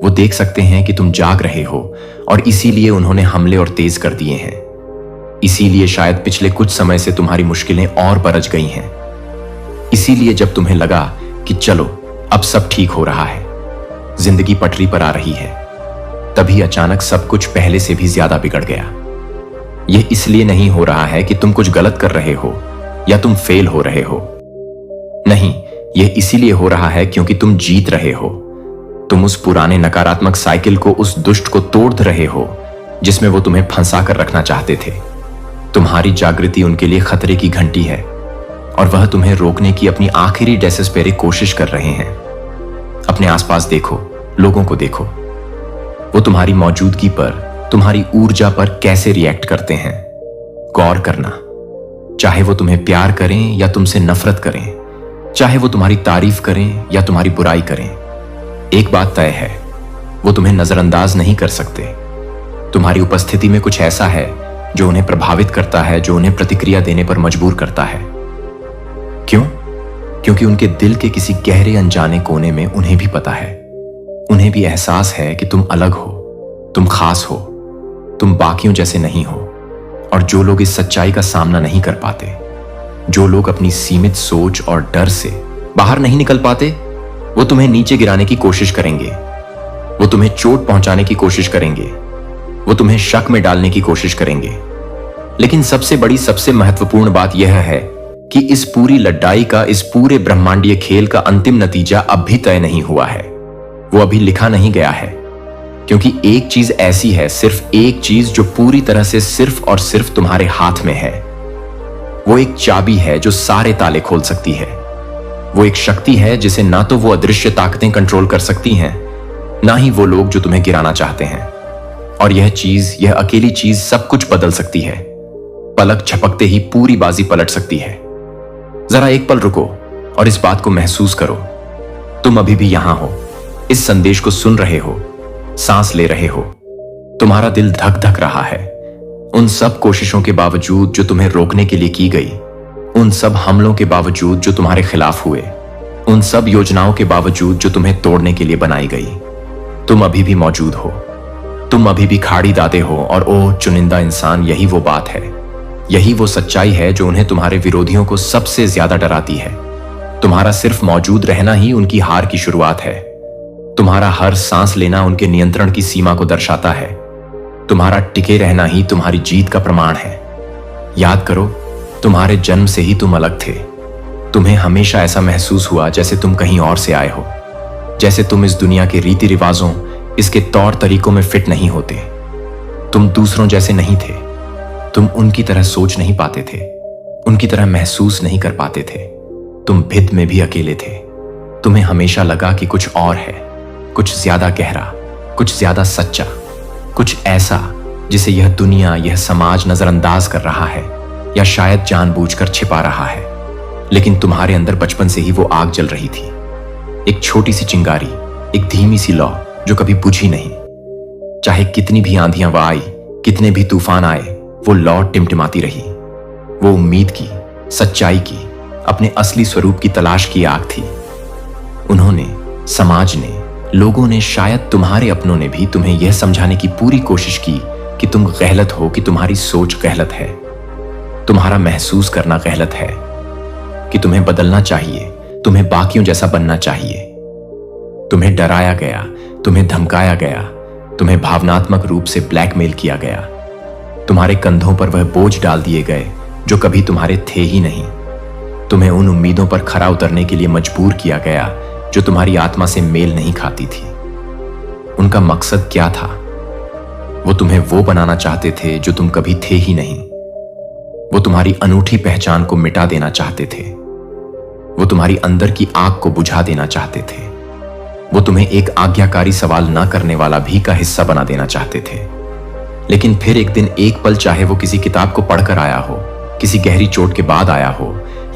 [SPEAKER 1] वो देख सकते हैं कि तुम जाग रहे हो और इसीलिए उन्होंने हमले और तेज कर दिए हैं। इसीलिए शायद पिछले कुछ समय से तुम्हारी मुश्किलें और बरज गई हैं। इसीलिए जब तुम्हें लगा कि चलो अब सब ठीक हो रहा है, जिंदगी पटरी पर आ रही है, तभी अचानक सब कुछ पहले से भी ज्यादा बिगड़ गया। यह इसलिए नहीं हो रहा है कि तुम कुछ गलत कर रहे हो या तुम फेल हो रहे हो। नहीं, यह इसीलिए हो रहा है क्योंकि तुम जीत रहे हो। तुम उस पुराने नकारात्मक साइकिल को, उस दुष्ट को तोड़ रहे हो जिसमें वो तुम्हें फंसा कर रखना चाहते थे। तुम्हारी जागृति उनके लिए खतरे की घंटी है और वह तुम्हें रोकने की अपनी आखिरी डेस्पेरेट कोशिश कर रहे हैं। अपने आसपास देखो, लोगों को देखो, वो तुम्हारी मौजूदगी पर, तुम्हारी ऊर्जा पर कैसे रिएक्ट करते हैं। गौर करना, चाहे वो तुम्हें प्यार करें या तुमसे नफरत करें, चाहे वो तुम्हारी तारीफ करें या तुम्हारी बुराई करें, एक बात तय है, वो तुम्हें नजरअंदाज नहीं कर सकते। तुम्हारी उपस्थिति में कुछ ऐसा है जो उन्हें प्रभावित करता है, जो उन्हें प्रतिक्रिया देने पर मजबूर करता है। क्यों? क्योंकि उनके दिल के किसी गहरे अनजाने कोने में उन्हें भी पता है, उन्हें भी एहसास है कि तुम अलग हो, तुम खास हो, तुम बाकियों जैसे नहीं हो। और जो लोग इस सच्चाई का सामना नहीं कर पाते, जो लोग अपनी सीमित सोच और डर से बाहर नहीं निकल पाते, वो तुम्हें नीचे गिराने की कोशिश करेंगे, वो तुम्हें चोट पहुंचाने की कोशिश करेंगे, वो तुम्हें शक में डालने की कोशिश करेंगे। लेकिन सबसे बड़ी, सबसे महत्वपूर्ण बात यह है कि इस पूरी लड़ाई का, इस पूरे ब्रह्मांडीय खेल का अंतिम नतीजा अब भी तय नहीं हुआ है। वो अभी लिखा नहीं गया है, क्योंकि एक चीज ऐसी है, सिर्फ एक चीज जो पूरी तरह से सिर्फ और सिर्फ तुम्हारे हाथ में है। वो एक चाबी है जो सारे ताले खोल सकती है। वो एक शक्ति है जिसे ना तो वो अदृश्य ताकतें कंट्रोल कर सकती हैं, ना ही वो लोग जो तुम्हें गिराना चाहते हैं। और यह चीज, यह अकेली चीज सब कुछ बदल सकती है। पलक झपकते ही पूरी बाजी पलट सकती है। जरा एक पल रुको और इस बात को महसूस करो। तुम अभी भी यहां हो, इस संदेश को सुन रहे हो, सांस ले रहे हो। तुम्हारा दिल धक धक रहा है। उन सब कोशिशों के बावजूद जो तुम्हें रोकने के लिए की गई, उन सब हमलों के बावजूद जो तुम्हारे खिलाफ हुए, उन सब योजनाओं के बावजूद जो तुम्हें तोड़ने के लिए बनाई गई, तुम अभी भी मौजूद हो। तुम अभी भी खाड़ी दाते हो। और ओ चुनिंदा इंसान, यही वो बात है, यही वो सच्चाई है जो उन्हें तुम्हारे विरोधियों को सबसे ज्यादा डराती है। तुम्हारा सिर्फ मौजूद रहना ही उनकी हार की शुरुआत है। तुम्हारा हर सांस लेना उनके नियंत्रण की सीमा को दर्शाता है। तुम्हारा टिके रहना ही तुम्हारी जीत का प्रमाण है। याद करो, तुम्हारे जन्म से ही तुम अलग थे। तुम्हें हमेशा ऐसा महसूस हुआ जैसे तुम कहीं और से आए हो, जैसे तुम इस दुनिया के रीति रिवाजों, इसके तौर तरीकों में फिट नहीं होते। तुम दूसरों जैसे नहीं थे। तुम उनकी तरह सोच नहीं पाते थे, उनकी तरह महसूस नहीं कर पाते थे। तुम भिद में भी अकेले थे। तुम्हें हमेशा लगा कि कुछ और है, कुछ ज्यादा गहरा, कुछ ज्यादा सच्चा, कुछ ऐसा जिसे यह दुनिया, यह समाज नजरअंदाज कर रहा है या शायद जानबूझकर छिपा रहा है। लेकिन तुम्हारे अंदर बचपन से ही वो आग जल रही थी, एक छोटी सी चिंगारी, एक धीमी सी लौ जो कभी बुझी नहीं। चाहे कितनी भी आंधियां आई, कितने भी तूफान आए, वो लौ टिमटिमाती रही। वो उम्मीद की, सच्चाई की, अपने असली स्वरूप की तलाश की आग थी। उन्होंने, समाज ने, लोगों ने, शायद तुम्हारे अपनों ने भी तुम्हें यह समझाने की पूरी कोशिश की कि तुम गलत हो, कि तुम्हारी सोच गलत है, तुम्हारा महसूस करना गलत है, कि तुम्हें बदलना चाहिए, तुम्हें बाकियों जैसा बनना चाहिए। तुम्हें डराया गया, तुम्हें धमकाया गया, तुम्हें भावनात्मक रूप से ब्लैकमेल किया गया। तुम्हारे कंधों पर वह बोझ डाल दिए गए जो कभी तुम्हारे थे ही नहीं। तुम्हें उन उम्मीदों पर खरा उतरने के लिए मजबूर किया गया जो तुम्हारी आत्मा से मेल नहीं खाती थी। उनका मकसद क्या था? वो तुम्हें वो बनाना चाहते थे जो तुम कभी थे ही नहीं। वो तुम्हारी अनूठी पहचान को मिटा देना चाहते थे। वो तुम्हारी अंदर की आग को बुझा देना चाहते थे। वो तुम्हें एक आज्ञाकारी सवाल ना करने वाला भी का हिस्सा बना देना चाहते थे। लेकिन फिर एक दिन, एक पल, चाहे वो किसी किताब को पढ़कर आया हो, किसी गहरी चोट के बाद आया हो,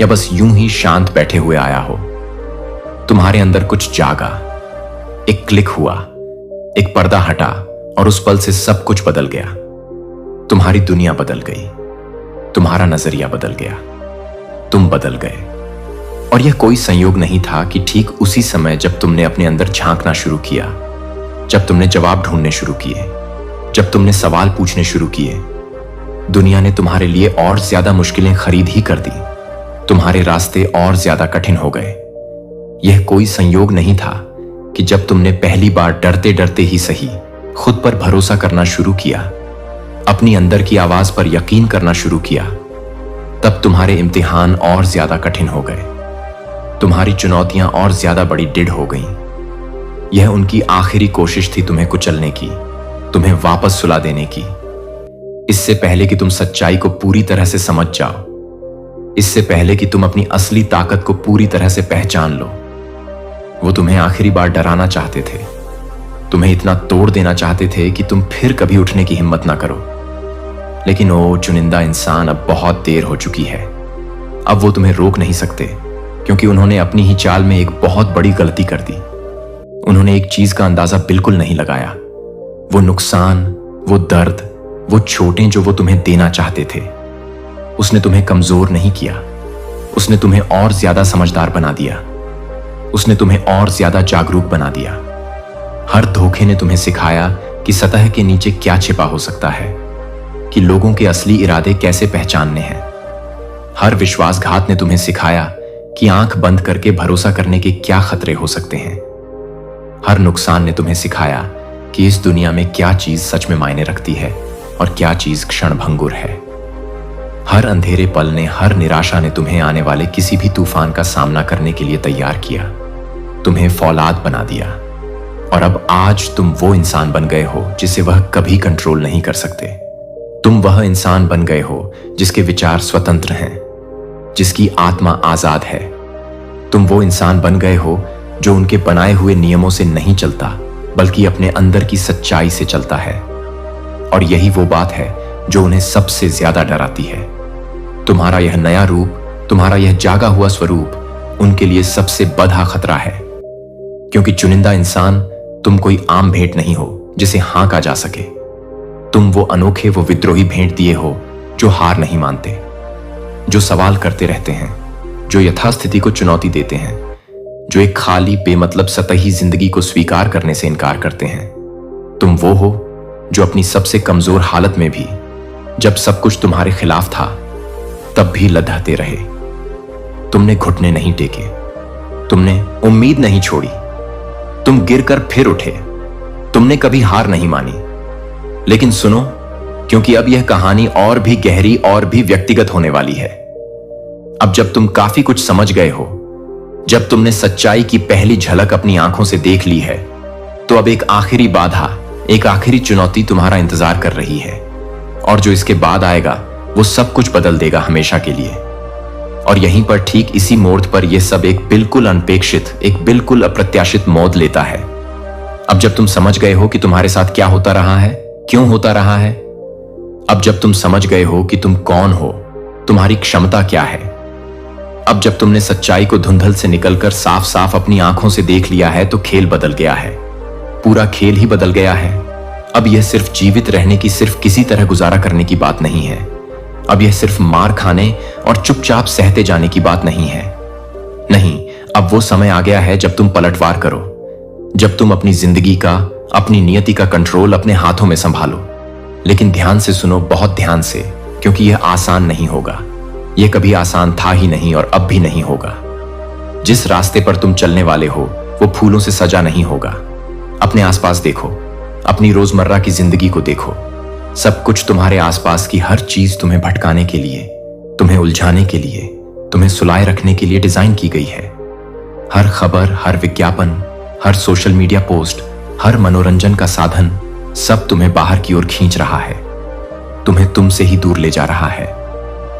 [SPEAKER 1] या बस यूं ही शांत बैठे हुए आया हो, तुम्हारे अंदर कुछ जागा। एक क्लिक हुआ, एक पर्दा हटा और उस पल से सब कुछ बदल गया। तुम्हारी दुनिया बदल गई, तुम्हारा नजरिया बदल गया, तुम बदल गए। और यह कोई संयोग नहीं था कि ठीक उसी समय जब तुमने अपने अंदर झांकना शुरू किया, जब तुमने जवाब ढूंढने शुरू किए, जब तुमने सवाल पूछने शुरू किए, दुनिया ने तुम्हारे लिए और ज्यादा मुश्किलें खरीद ही कर दी। तुम्हारे रास्ते और ज्यादा कठिन हो गए। यह कोई संयोग नहीं था कि जब तुमने पहली बार डरते डरते ही सही खुद पर भरोसा करना शुरू किया, अपनी अंदर की आवाज पर यकीन करना शुरू किया, तब तुम्हारे इम्तिहान और ज्यादा कठिन हो गए। तुम्हारी चुनौतियां और ज्यादा बड़ी डिड हो गईं। यह उनकी आखिरी कोशिश थी तुम्हें कुचलने की, तुम्हें वापस सुला देने की। इससे पहले कि तुम सच्चाई को पूरी तरह से समझ जाओ, इससे पहले कि तुम अपनी असली ताकत को पूरी तरह से पहचान लो, वो तुम्हें आखिरी बार डराना चाहते थे। तुम्हें इतना तोड़ देना चाहते थे कि तुम फिर कभी उठने की हिम्मत ना करो। लेकिन ओ चुनिंदा इंसान, अब बहुत देर हो चुकी है। अब वो तुम्हें रोक नहीं सकते, क्योंकि उन्होंने अपनी ही चाल में एक बहुत बड़ी गलती कर दी। उन्होंने एक चीज का अंदाजा बिल्कुल नहीं लगाया। वो नुकसान, वो दर्द, वो चोटें जो वो तुम्हें देना चाहते थे, उसने तुम्हें कमजोर नहीं किया, उसने तुम्हें और ज्यादा समझदार बना दिया, उसने तुम्हें और ज्यादा जागरूक बना दिया। हर धोखे ने तुम्हें सिखाया कि सतह के नीचे क्या छिपा हो सकता है, कि लोगों के असली इरादे कैसे पहचानने हैं। हर विश्वासघात ने तुम्हें सिखाया कि आंख बंद करके भरोसा करने के क्या खतरे हो सकते हैं। हर नुकसान ने तुम्हें सिखाया कि इस दुनिया में क्या चीज सच में मायने रखती है और क्या चीज क्षणभंगुर है। हर अंधेरे पल ने, हर निराशा ने तुम्हें आने वाले किसी भी तूफान का सामना करने के लिए तैयार किया, तुम्हें फौलाद बना दिया। और अब आज तुम वो इंसान बन गए हो जिसे वह कभी कंट्रोल नहीं कर सकते। तुम वह इंसान बन गए हो जिसके विचार स्वतंत्र हैं, जिसकी आत्मा आजाद है। तुम वो इंसान बन गए हो जो उनके बनाए हुए नियमों से नहीं चलता, बल्कि अपने अंदर की सच्चाई से चलता है। और यही वो बात है जो उन्हें सबसे ज्यादा डराती है। तुम्हारा यह नया रूप, तुम्हारा यह जागा हुआ स्वरूप उनके लिए सबसे बड़ा खतरा है, क्योंकि चुनिंदा इंसान तुम कोई आम भेंट नहीं हो जिसे हाँका जा सके। तुम वो अनोखे, वो विद्रोही भेंट दिए हो जो हार नहीं मानते, जो सवाल करते रहते हैं, जो यथास्थिति को चुनौती देते हैं, जो एक खाली बेमतलब सतही जिंदगी को स्वीकार करने से इनकार करते हैं। तुम वो हो जो अपनी सबसे कमजोर हालत में भी, जब सब कुछ तुम्हारे खिलाफ था, तब भी लदहते रहे। तुमने घुटने नहीं टेके, तुमने उम्मीद नहीं छोड़ी, तुम गिरकर फिर उठे, तुमने कभी हार नहीं मानी। लेकिन सुनो, क्योंकि अब यह कहानी और भी गहरी और भी व्यक्तिगत होने वाली है। अब जब तुम काफी कुछ समझ गए हो, जब तुमने सच्चाई की पहली झलक अपनी आंखों से देख ली है, तो अब एक आखिरी बाधा, एक आखिरी चुनौती तुम्हारा इंतजार कर रही है। और जो इसके बाद आएगा वो सब कुछ बदल देगा हमेशा के लिए। और यहीं पर, ठीक इसी मोड़ पर, यह सब एक बिल्कुल अनपेक्षित, एक बिल्कुल अप्रत्याशित मोड़ लेता है। अब जब तुम समझ गए हो कि तुम्हारे साथ क्या होता रहा है, क्यों होता रहा है, अब जब तुम समझ गए हो कि तुम कौन हो, तुम्हारी क्षमता क्या है, अब जब तुमने सच्चाई को धुंधल से निकलकर साफ साफ अपनी आंखों से देख लिया है, तो खेल बदल गया है। पूरा खेल ही बदल गया है। अब यह सिर्फ जीवित रहने की, सिर्फ किसी तरह गुजारा करने की बात नहीं है। अब यह सिर्फ मार खाने और चुपचाप सहते जाने की बात नहीं है। नहीं, अब वो समय आ गया है जब तुम पलटवार करो, जब तुम अपनी जिंदगी का, अपनी नियति का कंट्रोल अपने हाथों में संभालो। लेकिन ध्यान से सुनो, बहुत ध्यान से, क्योंकि यह आसान नहीं होगा। यह कभी आसान था ही नहीं और अब भी नहीं होगा। जिस रास्ते पर तुम चलने वाले हो वो फूलों से सजा नहीं होगा। अपने आसपास देखो, अपनी रोजमर्रा की जिंदगी को देखो। सब कुछ, तुम्हारे आसपास की हर चीज तुम्हें भटकाने के लिए, तुम्हें उलझाने के लिए, तुम्हें सुलाए रखने के लिए डिजाइन की गई है। हर खबर, हर विज्ञापन, हर सोशल मीडिया पोस्ट, हर मनोरंजन का साधन, सब तुम्हें बाहर की ओर खींच रहा है, तुम्हें तुमसे ही दूर ले जा रहा है।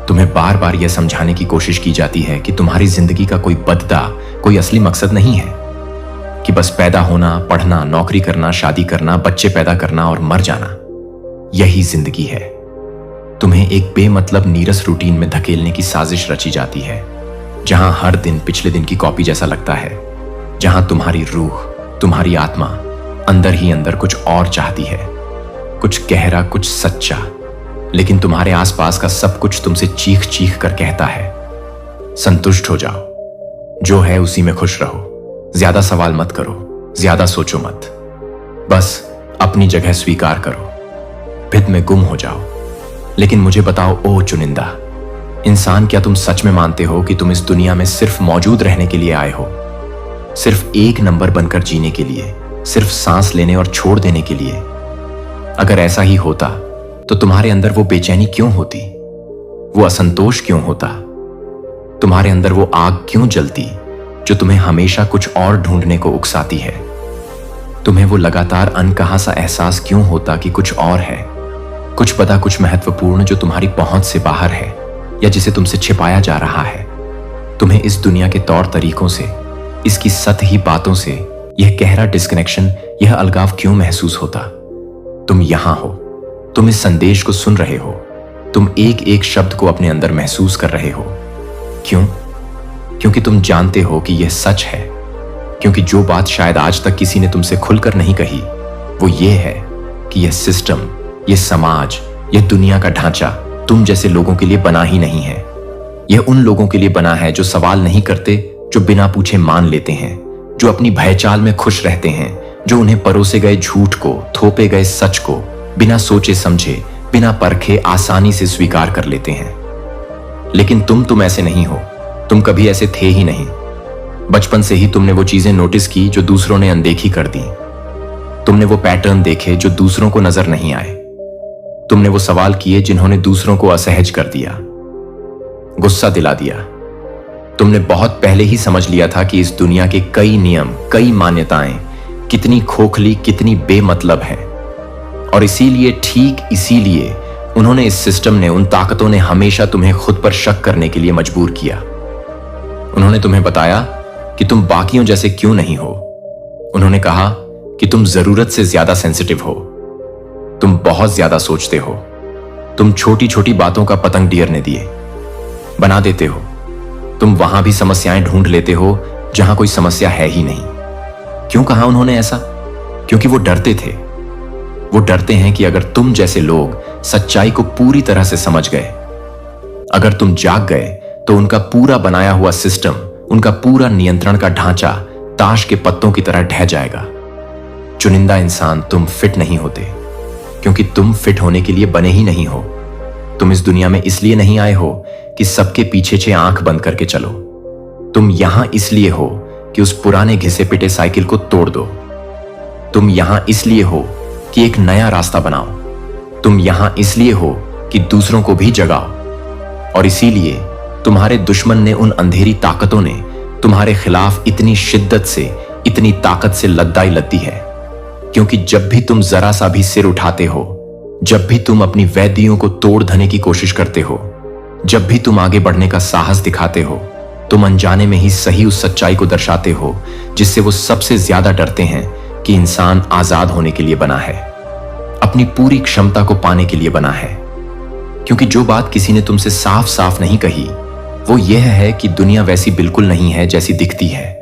[SPEAKER 1] तुम्हें बार बार यह समझाने की कोशिश की जाती है कि तुम्हारी जिंदगी का कोई बददा, कोई असली मकसद नहीं है, कि बस पैदा होना, पढ़ना, नौकरी करना, शादी करना, बच्चे पैदा करना और मर जाना, यही जिंदगी है। तुम्हें एक बेमतलब नीरस रूटीन में धकेलने की साजिश रची जाती है, जहां हर दिन पिछले दिन की कॉपी जैसा लगता है, जहां तुम्हारी रूह, तुम्हारी आत्मा अंदर ही अंदर कुछ और चाहती है, कुछ गहरा, कुछ सच्चा। लेकिन तुम्हारे आसपास का सब कुछ तुमसे चीख चीख कर कहता है, संतुष्ट हो जाओ, जो है उसी में खुश रहो, ज्यादा सवाल मत करो, ज्यादा सोचो मत, बस अपनी जगह स्वीकार करो, भिद में गुम हो जाओ। लेकिन मुझे बताओ, ओ चुनिंदा इंसान, क्या तुम सच में मानते हो कि तुम इस दुनिया में सिर्फ मौजूद रहने के लिए आए हो, सिर्फ एक नंबर बनकर जीने के लिए, सिर्फ सांस लेने और छोड़ देने के लिए? अगर ऐसा ही होता तो तुम्हारे अंदर वो बेचैनी क्यों होती, वो असंतोष क्यों होता, तुम्हारे अंदर वो आग क्यों जलती जो तुम्हें हमेशा कुछ और ढूंढने को उकसाती है? तुम्हें वो लगातार अनकहा सा एहसास क्यों होता कि कुछ और है, कुछ पता, कुछ महत्वपूर्ण जो तुम्हारी पहुंच से बाहर है या जिसे तुमसे छिपाया जा रहा है? तुम्हें इस दुनिया के तौर तरीकों से, इसकी सतही बातों से यह गहरा डिस्कनेक्शन, यह अलगाव क्यों महसूस होता? तुम यहां हो, तुम इस संदेश को सुन रहे हो, तुम एक एक शब्द को अपने अंदर महसूस कर रहे हो। क्यों? क्योंकि तुम जानते हो कि यह सच है, क्योंकि जो बात शायद आज तक किसी ने तुमसे खुलकर नहीं कही, वो ये है कि यह सिस्टम, यह समाज, यह दुनिया का ढांचा तुम जैसे लोगों के लिए बना ही नहीं है। यह उन लोगों के लिए बना है जो सवाल नहीं करते, जो बिना पूछे मान लेते हैं, जो अपनी भयचाल में खुश रहते हैं, जो उन्हें परोसे गए झूठ को, थोपे गए सच को बिना सोचे समझे, बिना परखे आसानी से स्वीकार कर लेते हैं। लेकिन तुम ऐसे नहीं हो, तुम कभी ऐसे थे ही नहीं। बचपन से ही तुमने वो चीजें नोटिस की जो दूसरों ने अनदेखी कर दी। तुमने वो पैटर्न देखे जो दूसरों को नजर नहीं आए। तुमने वो सवाल किए जिन्होंने दूसरों को असहज कर दिया, गुस्सा दिला दिया। तुमने बहुत पहले ही समझ लिया था कि इस दुनिया के कई नियम, कई मान्यताएं कितनी खोखली, कितनी बेमतलब हैं। और इसीलिए, ठीक इसीलिए उन्होंने, इस सिस्टम ने, उन ताकतों ने हमेशा तुम्हें खुद पर शक करने के लिए मजबूर किया। उन्होंने तुम्हें बताया कि तुम बाकियों जैसे क्यों नहीं हो। उन्होंने कहा कि तुम जरूरत से ज्यादा सेंसिटिव हो, तुम बहुत ज्यादा सोचते हो, तुम छोटी छोटी बातों का पतंग डियरने दिए बना देते हो, तुम वहां भी समस्याएं ढूंढ लेते हो जहां कोई समस्या है ही नहीं। क्यों कहा उन्होंने ऐसा? क्योंकि वो डरते थे। वो डरते हैं कि अगर तुम जैसे लोग सच्चाई को पूरी तरह से समझ गए, अगर तुम जाग गए, तो उनका पूरा बनाया हुआ सिस्टम, उनका पूरा नियंत्रण का ढांचा ताश के पत्तों की तरह ढह जाएगा। चुनिंदा इंसान तुम फिट नहीं होते, क्योंकि तुम फिट होने के लिए बने ही नहीं हो। तुम इस दुनिया में इसलिए नहीं आए हो कि सबके पीछे आंख बंद करके चलो। तुम यहां इसलिए हो कि उस पुराने घिसे पिटे साइकिल को तोड़ दो। तुम यहां इसलिए हो कि एक नया रास्ता बनाओ। तुम यहां इसलिए हो कि दूसरों को भी जगाओ। और इसीलिए तुम्हारे दुश्मन ने, उन अंधेरी ताकतों ने तुम्हारे खिलाफ इतनी शिद्दत से, इतनी ताकत से लद्दाई लद्दी है। क्योंकि जब भी तुम जरा सा भी सिर उठाते हो, जब भी तुम अपनी वैदियों को तोड़ धने की कोशिश करते हो, जब भी तुम आगे बढ़ने का साहस दिखाते हो, तुम अनजाने में ही सही उस सच्चाई को दर्शाते हो जिससे वो सबसे ज्यादा डरते हैं कि इंसान आजाद होने के लिए बना है, अपनी पूरी क्षमता को पाने के लिए बना है। क्योंकि जो बात किसी ने तुमसे साफ साफ नहीं कही, वो यह है कि दुनिया वैसी बिल्कुल नहीं है जैसी दिखती है।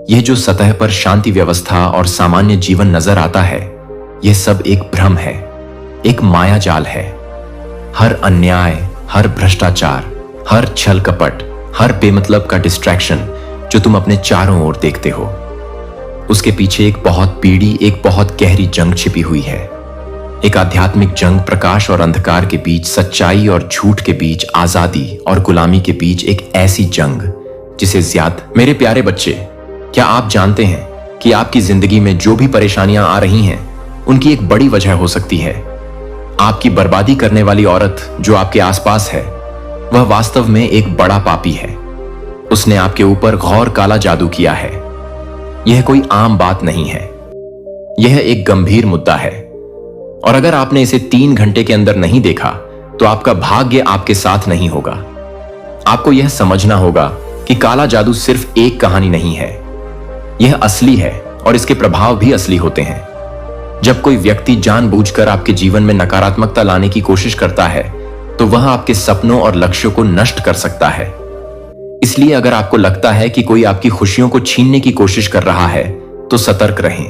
[SPEAKER 1] यह जो सतह पर शांति व्यवस्था और सामान्य जीवन नजर आता है, यह सब एक भ्रम है, एक माया जाल है। हर अन्याय, हर भ्रष्टाचार, हर छल कपट, हर बेमतलब का डिस्ट्रैक्शन जो तुम अपने चारों ओर देखते हो, उसके पीछे एक बहुत पीढ़ी, एक बहुत गहरी जंग छिपी हुई है। एक आध्यात्मिक जंग, प्रकाश और अंधकार के बीच, सच्चाई और झूठ के बीच, आजादी और गुलामी के बीच एक ऐसी जंग जिसे मेरे प्यारे बच्चे, क्या आप जानते हैं कि आपकी जिंदगी में जो भी परेशानियां आ रही हैं, उनकी एक बड़ी वजह हो सकती है आपकी बर्बादी करने वाली औरत जो आपके आसपास है, वह वास्तव में एक बड़ा पापी है। उसने आपके ऊपर घोर काला जादू किया है। यह कोई आम बात नहीं है, यह एक गंभीर मुद्दा है। और अगर आपने इसे 3 घंटे के अंदर नहीं देखा, तो आपका भाग्य आपके साथ नहीं होगा। आपको यह समझना होगा कि काला जादू सिर्फ एक कहानी नहीं है, यह असली है और इसके प्रभाव भी असली होते हैं। जब कोई व्यक्ति जानबूझकर आपके जीवन में नकारात्मकता लाने की कोशिश करता है, तो वह आपके सपनों और लक्ष्यों को नष्ट कर सकता है। इसलिए अगर आपको लगता है कि कोई आपकी खुशियों को छीनने की कोशिश कर रहा है, तो सतर्क रहें।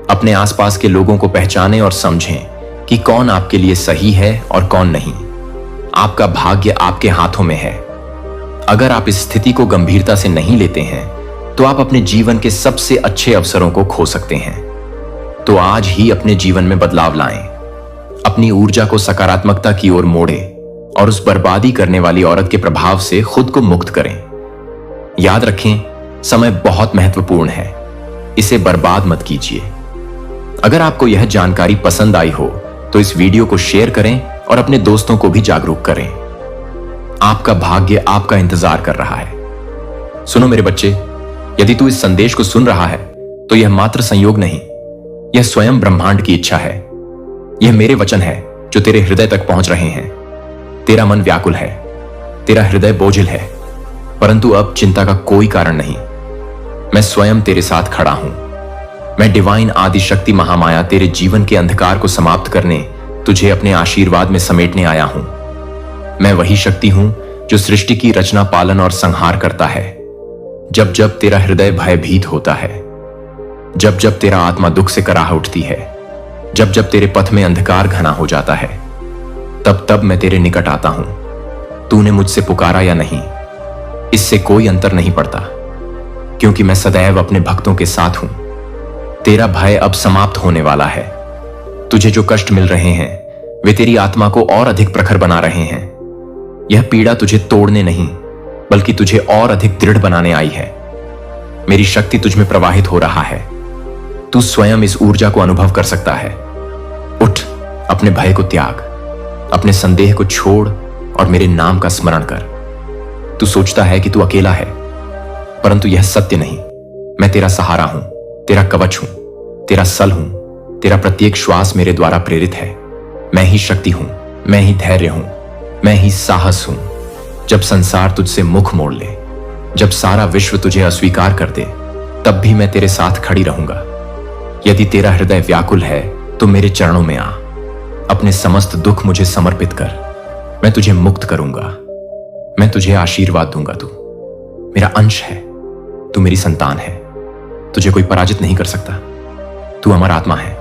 [SPEAKER 1] अपने आसपास के लोगों को पहचानें और समझें कि कौन आपके लिए सही है और कौन नहीं। आपका भाग्य आपके हाथों में है। अगर आप इस स्थिति को गंभीरता से नहीं लेते हैं, तो आप अपने जीवन के सबसे अच्छे अवसरों को खो सकते हैं। तो आज ही अपने जीवन में बदलाव लाएं, अपनी ऊर्जा को सकारात्मकता की ओर मोड़ें और उस बर्बादी करने वाली औरत के प्रभाव से खुद को मुक्त करें। याद रखें, समय बहुत महत्वपूर्ण है, इसे बर्बाद मत कीजिए। अगर आपको यह जानकारी पसंद आई हो, तो इस वीडियो को शेयर करें और अपने दोस्तों को भी जागरूक करें। आपका भाग्य आपका इंतजार कर रहा है। सुनो मेरे बच्चे, यदि तू इस संदेश को सुन रहा है, तो यह मात्र संयोग नहीं, यह स्वयं ब्रह्मांड की इच्छा है। यह मेरे वचन है जो तेरे हृदय तक पहुंच रहे हैं। तेरा मन व्याकुल है, तेरा हृदय बोझिल है, परंतु अब चिंता का कोई कारण नहीं। मैं स्वयं तेरे साथ खड़ा हूं। मैं डिवाइन आदि शक्ति महामाया तेरे जीवन के अंधकार को समाप्त करने, तुझे अपने आशीर्वाद में समेटने आया हूं। मैं वही शक्ति हूं जो सृष्टि की रचना, पालन और संहार करता है। जब जब तेरा हृदय भयभीत होता है, जब जब तेरा आत्मा दुख से कराह उठती है, जब जब तेरे पथ में अंधकार घना हो जाता है, तब तब मैं तेरे निकट आता हूं। तूने मुझसे पुकारा या नहीं, इससे कोई अंतर नहीं पड़ता, क्योंकि मैं सदैव अपने भक्तों के साथ हूं। तेरा भय अब समाप्त होने वाला है। तुझे जो कष्ट मिल रहे हैं, वे तेरी आत्मा को और अधिक प्रखर बना रहे हैं। यह पीड़ा तुझे तोड़ने नहीं, बल्कि तुझे और अधिक दृढ़ बनाने आई है। मेरी शक्ति तुझ में प्रवाहित हो रहा है। तू स्वयं इस ऊर्जा को अनुभव कर सकता है। उठ, अपने भय को त्याग, अपने संदेह को छोड़ और मेरे नाम का स्मरण कर। तू सोचता है कि तू अकेला है, परंतु यह सत्य नहीं। मैं तेरा सहारा हूं, तेरा कवच हूं, तेरा सल हूं। तेरा प्रत्येक श्वास मेरे द्वारा प्रेरित है। मैं ही शक्ति हूं, मैं ही धैर्य हूं, मैं ही साहस हूं। जब संसार तुझसे मुख मोड़ ले, जब सारा विश्व तुझे अस्वीकार कर दे, तब भी मैं तेरे साथ खड़ी रहूंगा। यदि तेरा हृदय व्याकुल है तो मेरे चरणों में आ, अपने समस्त दुख मुझे समर्पित कर। मैं तुझे मुक्त करूंगा, मैं तुझे आशीर्वाद दूंगा। तू मेरा अंश है, तू मेरी संतान है। तुझे कोई पराजित नहीं कर सकता। तू अमर आत्मा है,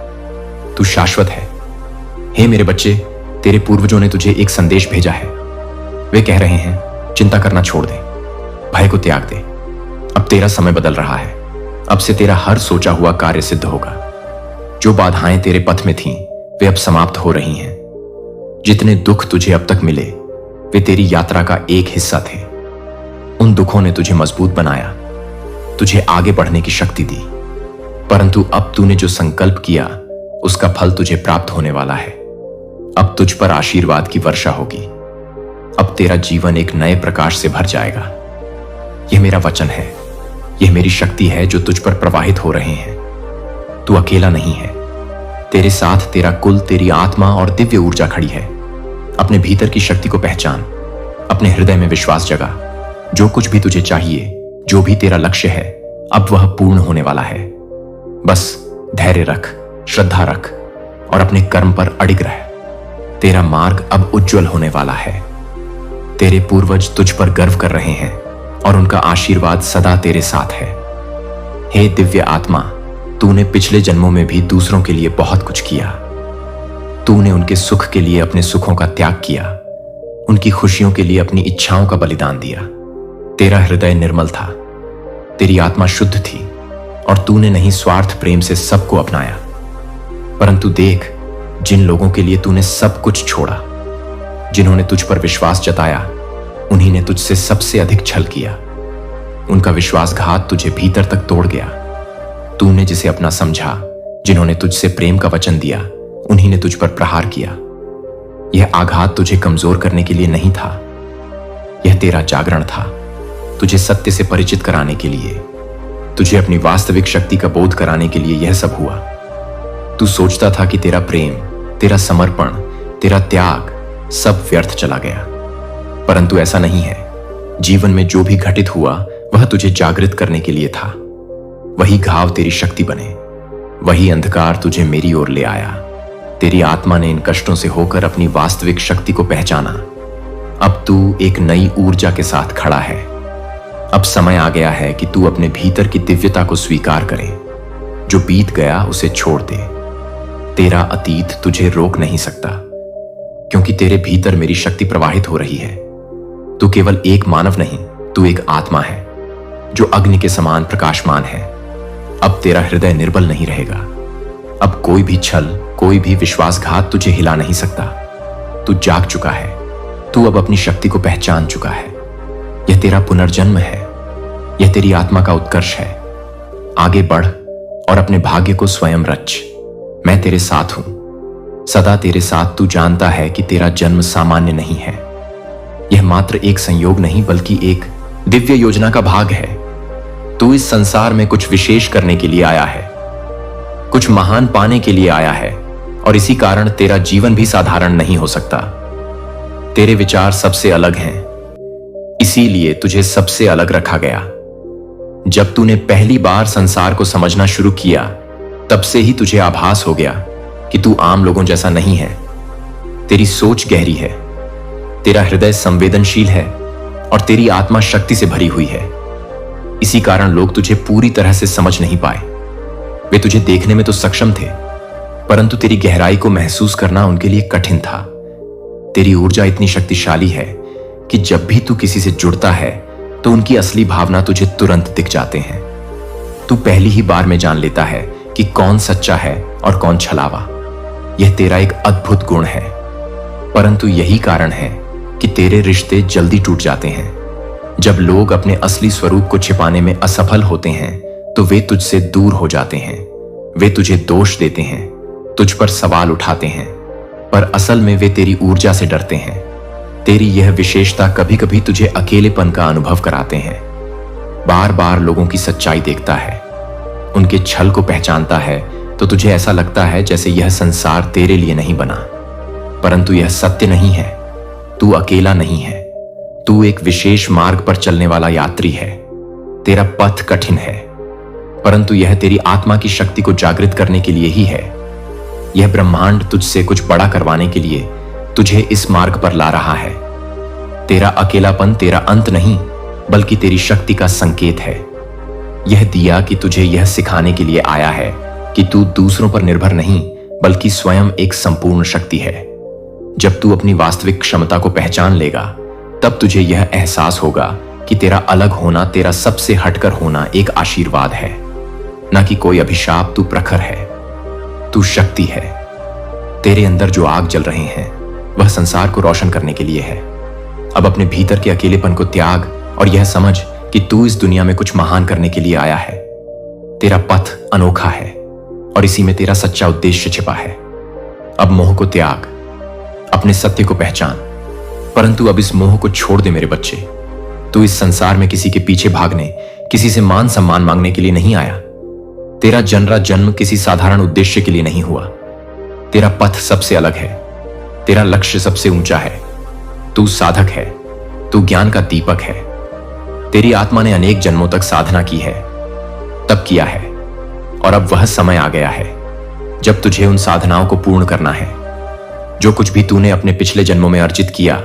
[SPEAKER 1] तू शाश्वत है। हे मेरे बच्चे, तेरे पूर्वजों ने तुझे एक संदेश भेजा है। वे कह रहे हैं, चिंता करना छोड़ दे, भय को त्याग दे। अब तेरा समय बदल रहा है। अब से तेरा हर सोचा हुआ कार्य सिद्ध होगा। जो बाधाएं तेरे पथ में थीं, वे अब समाप्त हो रही हैं। जितने दुख तुझे अब तक मिले, वे तेरी यात्रा का एक हिस्सा थे। उन दुखों ने तुझे मजबूत बनाया, तुझे आगे बढ़ने की शक्ति दी। परंतु अब तूने जो संकल्प किया, उसका फल तुझे प्राप्त होने वाला है। अब तुझ पर आशीर्वाद की वर्षा होगी। अब तेरा जीवन एक नए प्रकाश से भर जाएगा। यह मेरा वचन है, यह मेरी शक्ति है जो तुझ पर प्रवाहित हो रहे हैं। तू अकेला नहीं है, तेरे साथ तेरा कुल, तेरी आत्मा और दिव्य ऊर्जा खड़ी है। अपने भीतर की शक्ति को पहचान, अपने हृदय में विश्वास जगा। जो कुछ भी तुझे चाहिए, जो भी तेरा लक्ष्य है, अब वह पूर्ण होने वाला है। बस धैर्य रख, श्रद्धा रख और अपने कर्म पर अडिग रह। तेरा मार्ग अब उज्जवल होने वाला है। तेरे पूर्वज तुझ पर गर्व कर रहे हैं और उनका आशीर्वाद सदा तेरे साथ है। हे दिव्य आत्मा, तूने पिछले जन्मों में भी दूसरों के लिए बहुत कुछ किया। तूने उनके सुख के लिए अपने सुखों का त्याग किया, उनकी खुशियों के लिए अपनी इच्छाओं का बलिदान दिया। तेरा हृदय निर्मल था, तेरी आत्मा शुद्ध थी और तूने नहीं स्वार्थ प्रेम से सबको अपनाया। परंतु देख, जिन लोगों के लिए तूने सब कुछ छोड़ा, जिन्होंने तुझ पर विश्वास जताया, उन्हीं ने तुझसे सबसे अधिक छल किया। उनका विश्वासघात तुझे भीतर तक तोड़ गया। तूने जिसे अपना समझा, जिन्होंने तुझसे प्रेम का वचन दिया, उन्हीं ने तुझ पर प्रहार किया। यह आघात तुझे कमजोर करने के लिए नहीं था, यह तेरा जागरण था, तुझे सत्य से परिचित कराने के लिए, तुझे अपनी वास्तविक शक्ति का बोध कराने के लिए यह सब हुआ। तू सोचता था कि तेरा प्रेम, तेरा समर्पण, तेरा त्याग सब व्यर्थ चला गया, परंतु ऐसा नहीं है। जीवन में जो भी घटित हुआ, वह तुझे जागृत करने के लिए था। वही घाव तेरी शक्ति बने, वही अंधकार तुझे मेरी ओर ले आया। तेरी आत्मा ने इन कष्टों से होकर अपनी वास्तविक शक्ति को पहचाना। अब तू एक नई ऊर्जा के साथ खड़ा है। अब समय आ गया है कि तू अपने भीतर की दिव्यता को स्वीकार करे। जो बीत गया उसे छोड़ दे। तेरा अतीत तुझे रोक नहीं सकता, क्योंकि तेरे भीतर मेरी शक्ति प्रवाहित हो रही है। तू केवल एक मानव नहीं, तू एक आत्मा है जो अग्नि के समान प्रकाशमान है। अब तेरा हृदय निर्बल नहीं रहेगा। अब कोई भी छल, कोई भी विश्वासघात तुझे हिला नहीं सकता। तू जाग चुका है, तू अब अपनी शक्ति को पहचान चुका है। यह तेरा पुनर्जन्म है, यह तेरी आत्मा का उत्कर्ष है। आगे बढ़ और अपने भाग्य को स्वयं रच। मैं तेरे साथ हूं, सदा तेरे साथ। तू जानता है कि तेरा जन्म सामान्य नहीं है। यह मात्र एक संयोग नहीं, बल्कि एक दिव्य योजना का भाग है। तू इस संसार में कुछ विशेष करने के लिए आया है, कुछ महान पाने के लिए आया है, और इसी कारण तेरा जीवन भी साधारण नहीं हो सकता। तेरे विचार सबसे अलग हैं, इसीलिए तुझे सबसे अलग रखा गया। जब तूने पहली बार संसार को समझना शुरू किया, तब से ही तुझे आभास हो गया कि तू आम लोगों जैसा नहीं है। तेरी सोच गहरी है, तेरा हृदय संवेदनशील है और तेरी आत्मा शक्ति से भरी हुई है। इसी कारण लोग तुझे पूरी तरह से समझ नहीं पाए। वे तुझे देखने में तो सक्षम थे, परंतु तेरी गहराई को महसूस करना उनके लिए कठिन था। तेरी ऊर्जा इतनी शक्तिशाली है कि जब भी तू किसी से जुड़ता है तो उनकी असली भावना तुझे तुरंत दिख जाते हैं। तू पहली ही बार में जान लेता है कि कौन सच्चा है और कौन छलावा। यह तेरा एक अद्भुत गुण है, परंतु यही कारण है कि तेरे रिश्ते जल्दी टूट जाते हैं। जब लोग अपने असली स्वरूप को छिपाने में असफल होते हैं तो वे तुझसे दूर हो जाते हैं। वे तुझे दोष देते हैं, तुझ पर सवाल उठाते हैं, पर असल में वे तेरी ऊर्जा से डरते हैं। तेरी यह विशेषता कभी कभी तुझे अकेलेपन का अनुभव कराते हैं। बार बार लोगों की सच्चाई देखता है, उनके छल को पहचानता है, तो तुझे ऐसा लगता है जैसे यह संसार तेरे लिए नहीं बना। परंतु यह सत्य नहीं है। तू अकेला नहीं है। तू एक विशेष मार्ग पर चलने वाला यात्री है। तेरा पथ कठिन है, परंतु यह तेरी आत्मा की शक्ति को जागृत करने के लिए ही है। यह ब्रह्मांड तुझसे कुछ बड़ा करवाने के लिए तुझे इस मार्ग पर ला रहा है। तेरा अकेलापन तेरा अंत नहीं, बल्कि तेरी शक्ति का संकेत है। यह दिया कि तुझे यह सिखाने के लिए आया है कि तू दूसरों पर निर्भर नहीं, बल्कि स्वयं एक संपूर्ण शक्ति है। जब तू अपनी वास्तविक क्षमता को पहचान लेगा, तब तुझे यह एहसास होगा कि तेरा अलग होना, तेरा सबसे हटकर होना एक आशीर्वाद है, न कि कोई अभिशाप। तू प्रखर है, तू शक्ति है। तेरे अंदर जो आग जल रहे हैं वह संसार को रोशन करने के लिए है। अब अपने भीतर के अकेलेपन को त्याग और यह समझ कि तू इस दुनिया में कुछ महान करने के लिए आया है। तेरा पथ अनोखा है और इसी में तेरा सच्चा उद्देश्य छिपा है। अब मोह को त्याग, अपने सत्य को पहचान। परंतु अब इस मोह को छोड़ दे मेरे बच्चे। तू इस संसार में किसी के पीछे भागने, किसी से मान सम्मान मांगने के लिए नहीं आया। तेरा जन्म किसी साधारण उद्देश्य के लिए नहीं हुआ। तेरा पथ सबसे अलग है, तेरा लक्ष्य सबसे ऊंचा है। तू साधक है, तू ज्ञान का दीपक है। तेरी आत्मा ने अनेक जन्मों तक साधना की है, तब किया है, और अब वह समय आ गया है जब तुझे उन साधनाओं को पूर्ण करना है। जो कुछ भी तूने अपने पिछले जन्मों में अर्जित किया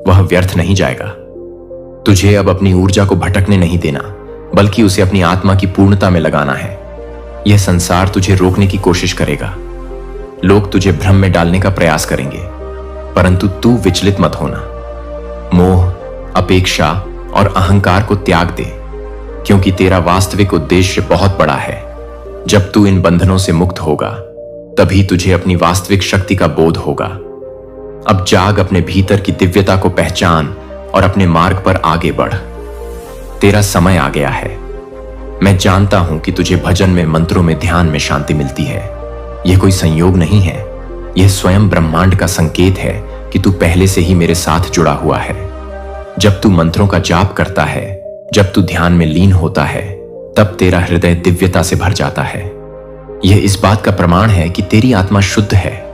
[SPEAKER 1] वह व्यर्थ नहीं जाएगा। तुझे अब अपनी ऊर्जा को भटकने नहीं देना, बल्कि उसे अपनी आत्मा की पूर्णता में लगाना है। यह संसार तुझे रोकने की कोशिश करेगा, लोग तुझे भ्रम में डालने का प्रयास करेंगे, परंतु तू विचलित मत होना। मोह, अपेक्षा और अहंकार को त्याग दे, क्योंकि तेरा वास्तविक उद्देश्य बहुत बड़ा है। जब तू इन बंधनों से मुक्त होगा, तभी तुझे अपनी वास्तविक शक्ति का बोध होगा। अब जाग, अपने भीतर की दिव्यता को पहचान और अपने मार्ग पर आगे बढ़। तेरा समय आ गया है। मैं जानता हूं कि तुझे भजन में, मंत्रों में, ध्यान में शांति मिलती है। यह कोई संयोग नहीं है, यह स्वयं ब्रह्मांड का संकेत है कि तू पहले से ही मेरे साथ जुड़ा हुआ है। जब तू मंत्रों का जाप करता है, जब तू ध्यान में लीन होता है, तब तेरा हृदय दिव्यता से भर जाता है। यह इस बात का प्रमाण है कि तेरी आत्मा शुद्ध है।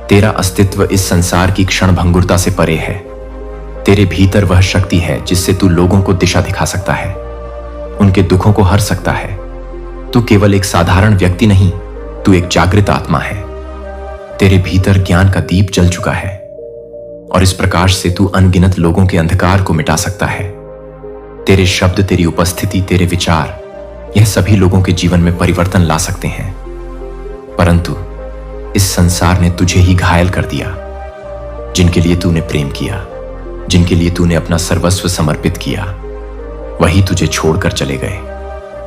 [SPEAKER 1] तेरा अस्तित्व इस संसार की क्षणभंगुरता से परे है। तेरे भीतर वह शक्ति है जिससे तू लोगों को दिशा दिखा सकता है, उनके दुखों को हर सकता है। तू केवल एक साधारण व्यक्ति नहीं, तू एक जागृत आत्मा है। तेरे भीतर ज्ञान का दीप जल चुका है और इस प्रकाश से तू अनगिनत लोगों के अंधकार को मिटा सकता है। तेरे शब्द, तेरी उपस्थिति, तेरे विचार, यह सभी लोगों के जीवन में परिवर्तन ला सकते हैं। परंतु इस संसार ने तुझे ही घायल कर दिया। जिनके लिए तूने प्रेम किया, जिनके लिए तूने अपना सर्वस्व समर्पित किया, वही तुझे छोड़कर चले गए।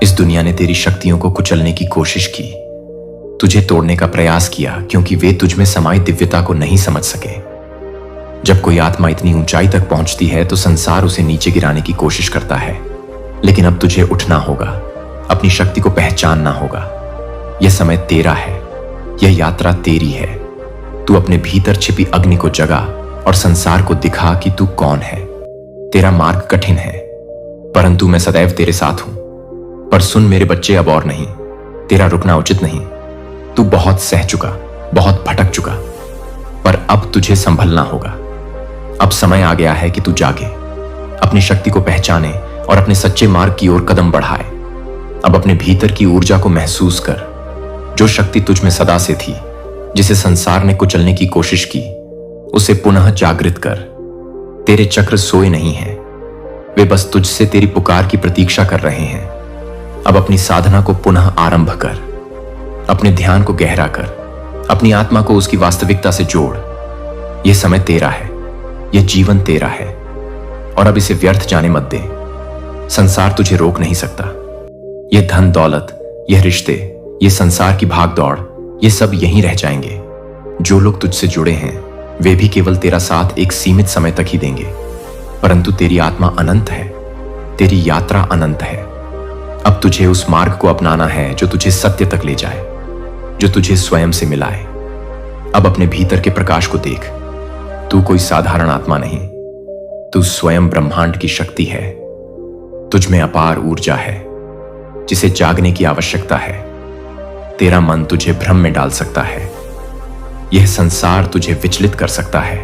[SPEAKER 1] इस दुनिया ने तेरी शक्तियों को कुचलने की कोशिश की, तुझे तोड़ने का प्रयास किया, क्योंकि वे तुझ में समाई दिव्यता को नहीं समझ सके। जब कोई आत्मा इतनी ऊंचाई तक पहुंचती है तो संसार उसे नीचे गिराने की कोशिश करता है, लेकिन अब तुझे उठना होगा, अपनी शक्ति को पहचानना होगा। यह समय तेरा है, यह यात्रा तेरी है। तू अपने भीतर छिपी अग्नि को जगा और संसार को दिखा कि तू कौन है। तेरा मार्ग कठिन है, परंतु मैं सदैव तेरे साथ हूं। पर सुन मेरे बच्चे, अब और नहीं, तेरा रुकना उचित नहीं। तू बहुत सह चुका, बहुत भटक चुका, पर अब तुझे संभलना होगा। अब समय आ गया है कि तू जागे, अपनी शक्ति को पहचाने और अपने सच्चे मार्ग की ओर कदम बढ़ाए। अब अपने भीतर की ऊर्जा को महसूस कर, जो शक्ति तुझ में सदा से थी, जिसे संसार ने कुचलने की कोशिश की, उसे पुनः जागृत कर। तेरे चक्र सोए नहीं हैं, वे बस तुझसे तेरी पुकार की प्रतीक्षा कर रहे हैं। अब अपनी साधना को पुनः आरंभ कर, अपने ध्यान को गहरा कर, अपनी आत्मा को उसकी वास्तविकता से जोड़। यह समय तेरा है, यह जीवन तेरा है, और अब इसे व्यर्थ जाने मत दे। संसार तुझे रोक नहीं सकता। यह धन दौलत, यह रिश्ते, यह संसार की भाग दौड़, ये सब यहीं रह जाएंगे। जो लोग तुझसे जुड़े हैं वे भी केवल तेरा साथ एक सीमित समय तक ही देंगे, परंतु तेरी आत्मा अनंत है, तेरी यात्रा अनंत है। अब तुझे उस मार्ग को अपनाना है जो तुझे सत्य तक ले जाए। जो तुझे स्वयं से मिलाए। अब अपने भीतर के प्रकाश को देख। तू कोई साधारण आत्मा नहीं, तू स्वयं ब्रह्मांड की शक्ति है। तुझ में अपार ऊर्जा है जिसे जागने की आवश्यकता है। तेरा मन तुझे भ्रम में डाल सकता है, यह संसार तुझे विचलित कर सकता है,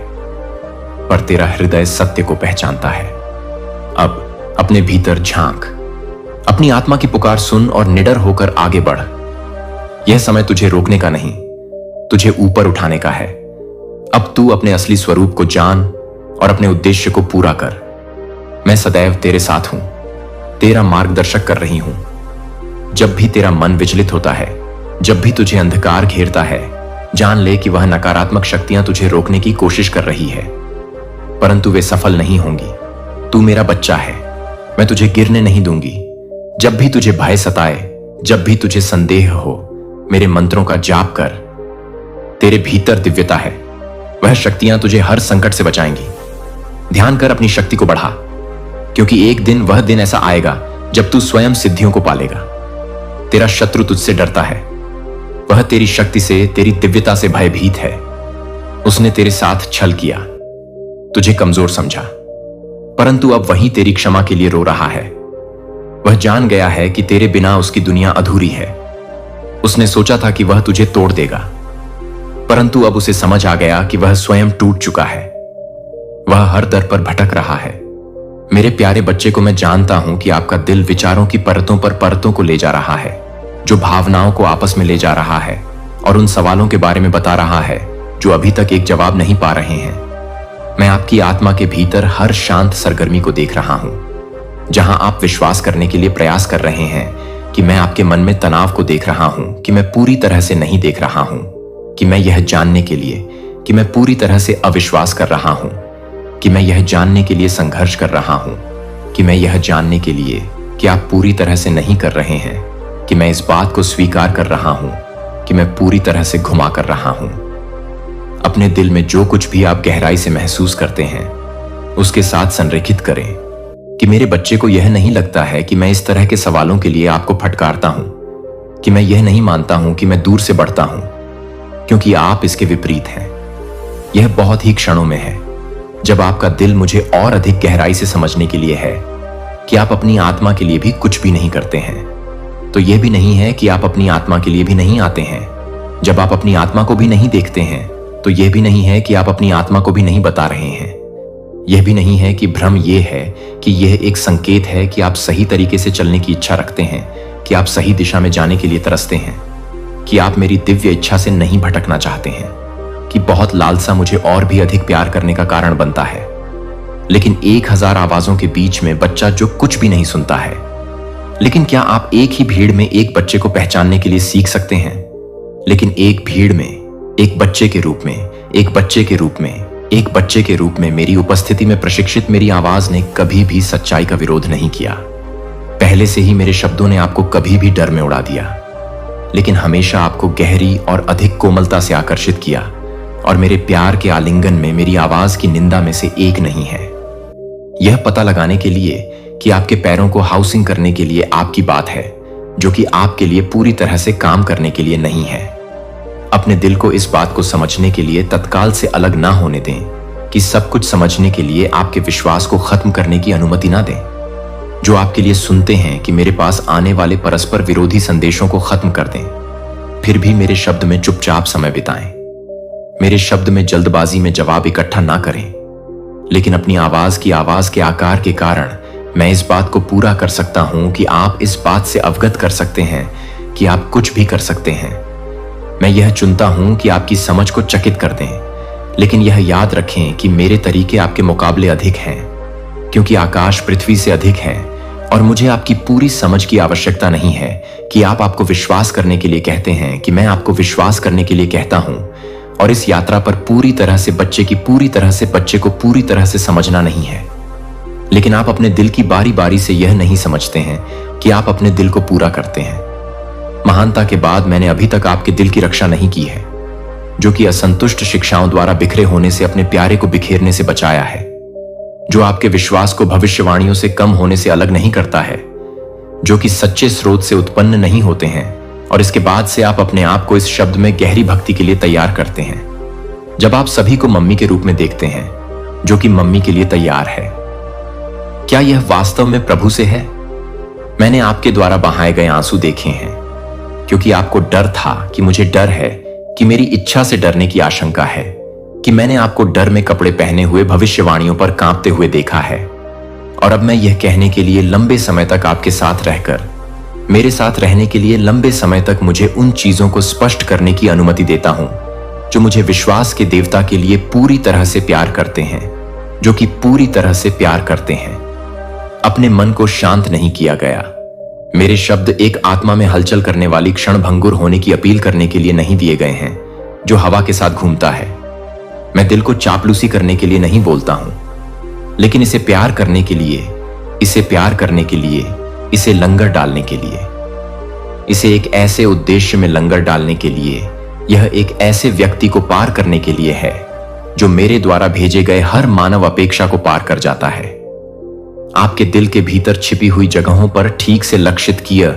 [SPEAKER 1] पर तेरा हृदय सत्य को पहचानता है। अब अपने भीतर झांक, अपनी आत्मा की पुकार सुन और निडर होकर आगे बढ़। यह समय तुझे रोकने का नहीं, तुझे ऊपर उठाने का है। अब तू अपने असली स्वरूप को जान और अपने उद्देश्य को पूरा कर। मैं सदैव तेरे साथ हूं, तेरा मार्गदर्शक कर रही हूं। जब भी तेरा मन विचलित होता है, जब भी तुझे अंधकार घेरता है, जान ले कि वह नकारात्मक शक्तियां तुझे रोकने की कोशिश कर रही है, परंतु वे सफल नहीं होंगी। तू मेरा बच्चा है, मैं तुझे गिरने नहीं दूंगी। जब भी तुझे भय सताए, जब भी तुझे संदेह हो, मेरे मंत्रों का जाप कर। तेरे भीतर दिव्यता है, वह शक्तियां तुझे हर संकट से बचाएंगी। ध्यान कर, अपनी शक्ति को बढ़ा, क्योंकि एक दिन वह दिन ऐसा आएगा जब तू स्वयं सिद्धियों को पालेगा। तेरा शत्रु तुझसे डरता है, वह तेरी शक्ति से, तेरी दिव्यता से भयभीत है। उसने तेरे साथ छल किया, तुझे कमजोर समझा, परंतु अब वही तेरी क्षमा के लिए रो रहा है। वह जान गया है कि तेरे बिना उसकी दुनिया अधूरी है। उसने सोचा था कि वह तुझे तोड़ देगा, परंतु अब उसे समझ आ गया कि वह स्वयं टूट चुका है। वह हर दर पर भटक रहा है। मेरे प्यारे बच्चे को मैं जानता हूं कि आपका दिल विचारों की परतों पर परतों को ले जा रहा है, जो भावनाओं को आपस में ले जा रहा है और उन सवालों के बारे में बता रहा है जो अभी तक एक जवाब नहीं पा रहे हैं। मैं आपकी आत्मा के भीतर हर शांत सरगर्मी को देख रहा हूं, जहां आप विश्वास करने के लिए प्रयास कर रहे हैं कि मैं आपके मन में तनाव को देख रहा हूं, कि मैं पूरी तरह से नहीं देख रहा हूं, कि मैं यह जानने के लिए कि मैं पूरी तरह से अविश्वास कर रहा हूं, कि मैं यह जानने के लिए संघर्ष कर रहा हूं, कि मैं यह जानने के लिए कि आप पूरी तरह से नहीं कर रहे हैं, कि मैं इस बात को स्वीकार कर रहा हूं कि मैं पूरी तरह से घुमा कर रहा हूं। अपने दिल में जो कुछ भी आप गहराई से महसूस करते हैं, उसके साथ संरेखित करें कि मेरे बच्चे को यह नहीं लगता है कि मैं इस तरह के सवालों के लिए आपको फटकारता हूं, कि मैं यह नहीं मानता हूं कि मैं दूर से बढ़ता हूं, क्योंकि आप इसके विपरीत हैं। यह बहुत ही क्षणों में है, जब आपका दिल मुझे और अधिक गहराई से समझने के लिए है कि आप अपनी आत्मा के लिए भी कुछ भी नहीं करते हैं। तो यह भी नहीं है कि आप अपनी आत्मा के लिए भी नहीं आते हैं। जब आप अपनी आत्मा को भी नहीं देखते हैं, तो यह भी नहीं है कि आप अपनी आत्मा को भी नहीं बता रहे हैं। यह भी नहीं है कि भ्रम यह है कि यह एक संकेत है कि आप सही तरीके से चलने की इच्छा रखते हैं, कि आप सही दिशा में जाने के लिए तरसते हैं, कि आप मेरी दिव्य इच्छा से नहीं भटकना चाहते हैं, कि बहुत लालसा मुझे और भी अधिक प्यार करने का कारण बनता है। लेकिन 1000 आवाजों के बीच में बच्चा जो कुछ भी नहीं सुनता है। लेकिन क्या आप एक ही भीड़ में एक बच्चे को पहचानने के लिए सीख सकते हैं? लेकिन एक भीड़ में एक बच्चे के रूप में, एक बच्चे के रूप में, एक बच्चे के रूप में मेरी उपस्थिति में प्रशिक्षित मेरी आवाज ने कभी भी सच्चाई का विरोध नहीं किया। पहले से ही मेरे शब्दों ने आपको कभी भी डर में उड़ा दिया, लेकिन हमेशा आपको गहरी और अधिक कोमलता से आकर्षित किया, और मेरे प्यार के आलिंगन में मेरी आवाज की निंदा में से एक नहीं है। यह पता लगाने के लिए कि आपके पैरों को हाउसिंग करने के लिए आपकी बात है, जो कि आपके लिए पूरी तरह से काम करने के लिए नहीं है। अपने दिल को इस बात को समझने के लिए तत्काल से अलग ना होने दें, कि सब कुछ समझने के लिए आपके विश्वास को खत्म करने की अनुमति ना दें। जो आपके लिए सुनते हैं कि मेरे पास आने वाले परस्पर विरोधी संदेशों को खत्म कर दें, फिर भी मेरे शब्द में चुपचाप समय बिताएं। मेरे शब्द में जल्दबाजी में जवाब इकट्ठा ना करें, लेकिन अपनी आवाज के आकार के कारण मैं इस बात को पूरा कर सकता हूं कि आप इस बात से अवगत कर सकते हैं कि आप कुछ भी कर सकते हैं। मैं यह चुनता हूं कि आपकी समझ को चकित कर दें, लेकिन यह याद रखें कि मेरे तरीके आपके मुकाबले अधिक हैं, क्योंकि आकाश पृथ्वी से अधिक है, और मुझे आपकी पूरी समझ की आवश्यकता नहीं है कि आप आपको विश्वास करने के लिए कहते हैं कि मैं आपको विश्वास करने के लिए कहता हूं। और इस यात्रा पर पूरी तरह से बच्चे को पूरी तरह से समझना नहीं है। लेकिन आप अपने दिल की बारी बारी से यह नहीं समझते हैं कि आप अपने दिल को पूरा करते हैं। महानता के बाद मैंने अभी तक आपके दिल की रक्षा नहीं की है, जो कि असंतुष्ट शिक्षाओं द्वारा बिखरे होने से अपने प्यारे को बिखेरने से बचाया है, जो आपके विश्वास को भविष्यवाणियों से कम होने से अलग नहीं करता है, जो कि सच्चे स्रोत से उत्पन्न नहीं होते हैं और इसके बाद से आप अपने आप को इस शब्द में गहरी भक्ति के लिए तैयार करते हैं। जब आप सभी को मम्मी के रूप में देखते हैं जो कि मम्मी के लिए तैयार है, क्या यह वास्तव में प्रभु से है? मैंने आपके द्वारा बहाए गए आंसू देखे हैं, क्योंकि आपको डर था कि मुझे डर है, कि मेरी इच्छा से डरने की आशंका है, कि मैंने आपको डर में कपड़े पहने हुए भविष्यवाणियों पर कांपते हुए देखा है। और अब मैं यह कहने के लिए लंबे समय तक आपके साथ रहकर, मेरे साथ रहने के लिए लंबे समय तक मुझे उन चीजों को स्पष्ट करने की अनुमति देता हूं जो मुझे विश्वास के देवता के लिए पूरी तरह से प्यार करते हैं, जो कि पूरी तरह से प्यार करते हैं। अपने मन को शांत नहीं किया गया। मेरे शब्द एक आत्मा में हलचल करने वाली क्षणभंगुर होने की अपील करने के लिए नहीं दिए गए हैं, जो हवा के साथ घूमता है। मैं दिल को चापलूसी करने के लिए नहीं बोलता हूं, लेकिन इसे प्यार करने के लिए, इसे प्यार करने के लिए, इसे लंगर डालने के लिए, इसे एक ऐसे उद्देश्य में लंगर डालने के लिए, यह एक ऐसे व्यक्ति को पार करने के लिए है जो मेरे द्वारा भेजे गए हर मानव अपेक्षा को पार कर जाता है। आपके दिल के भीतर छिपी हुई जगहों पर ठीक से लक्षित किया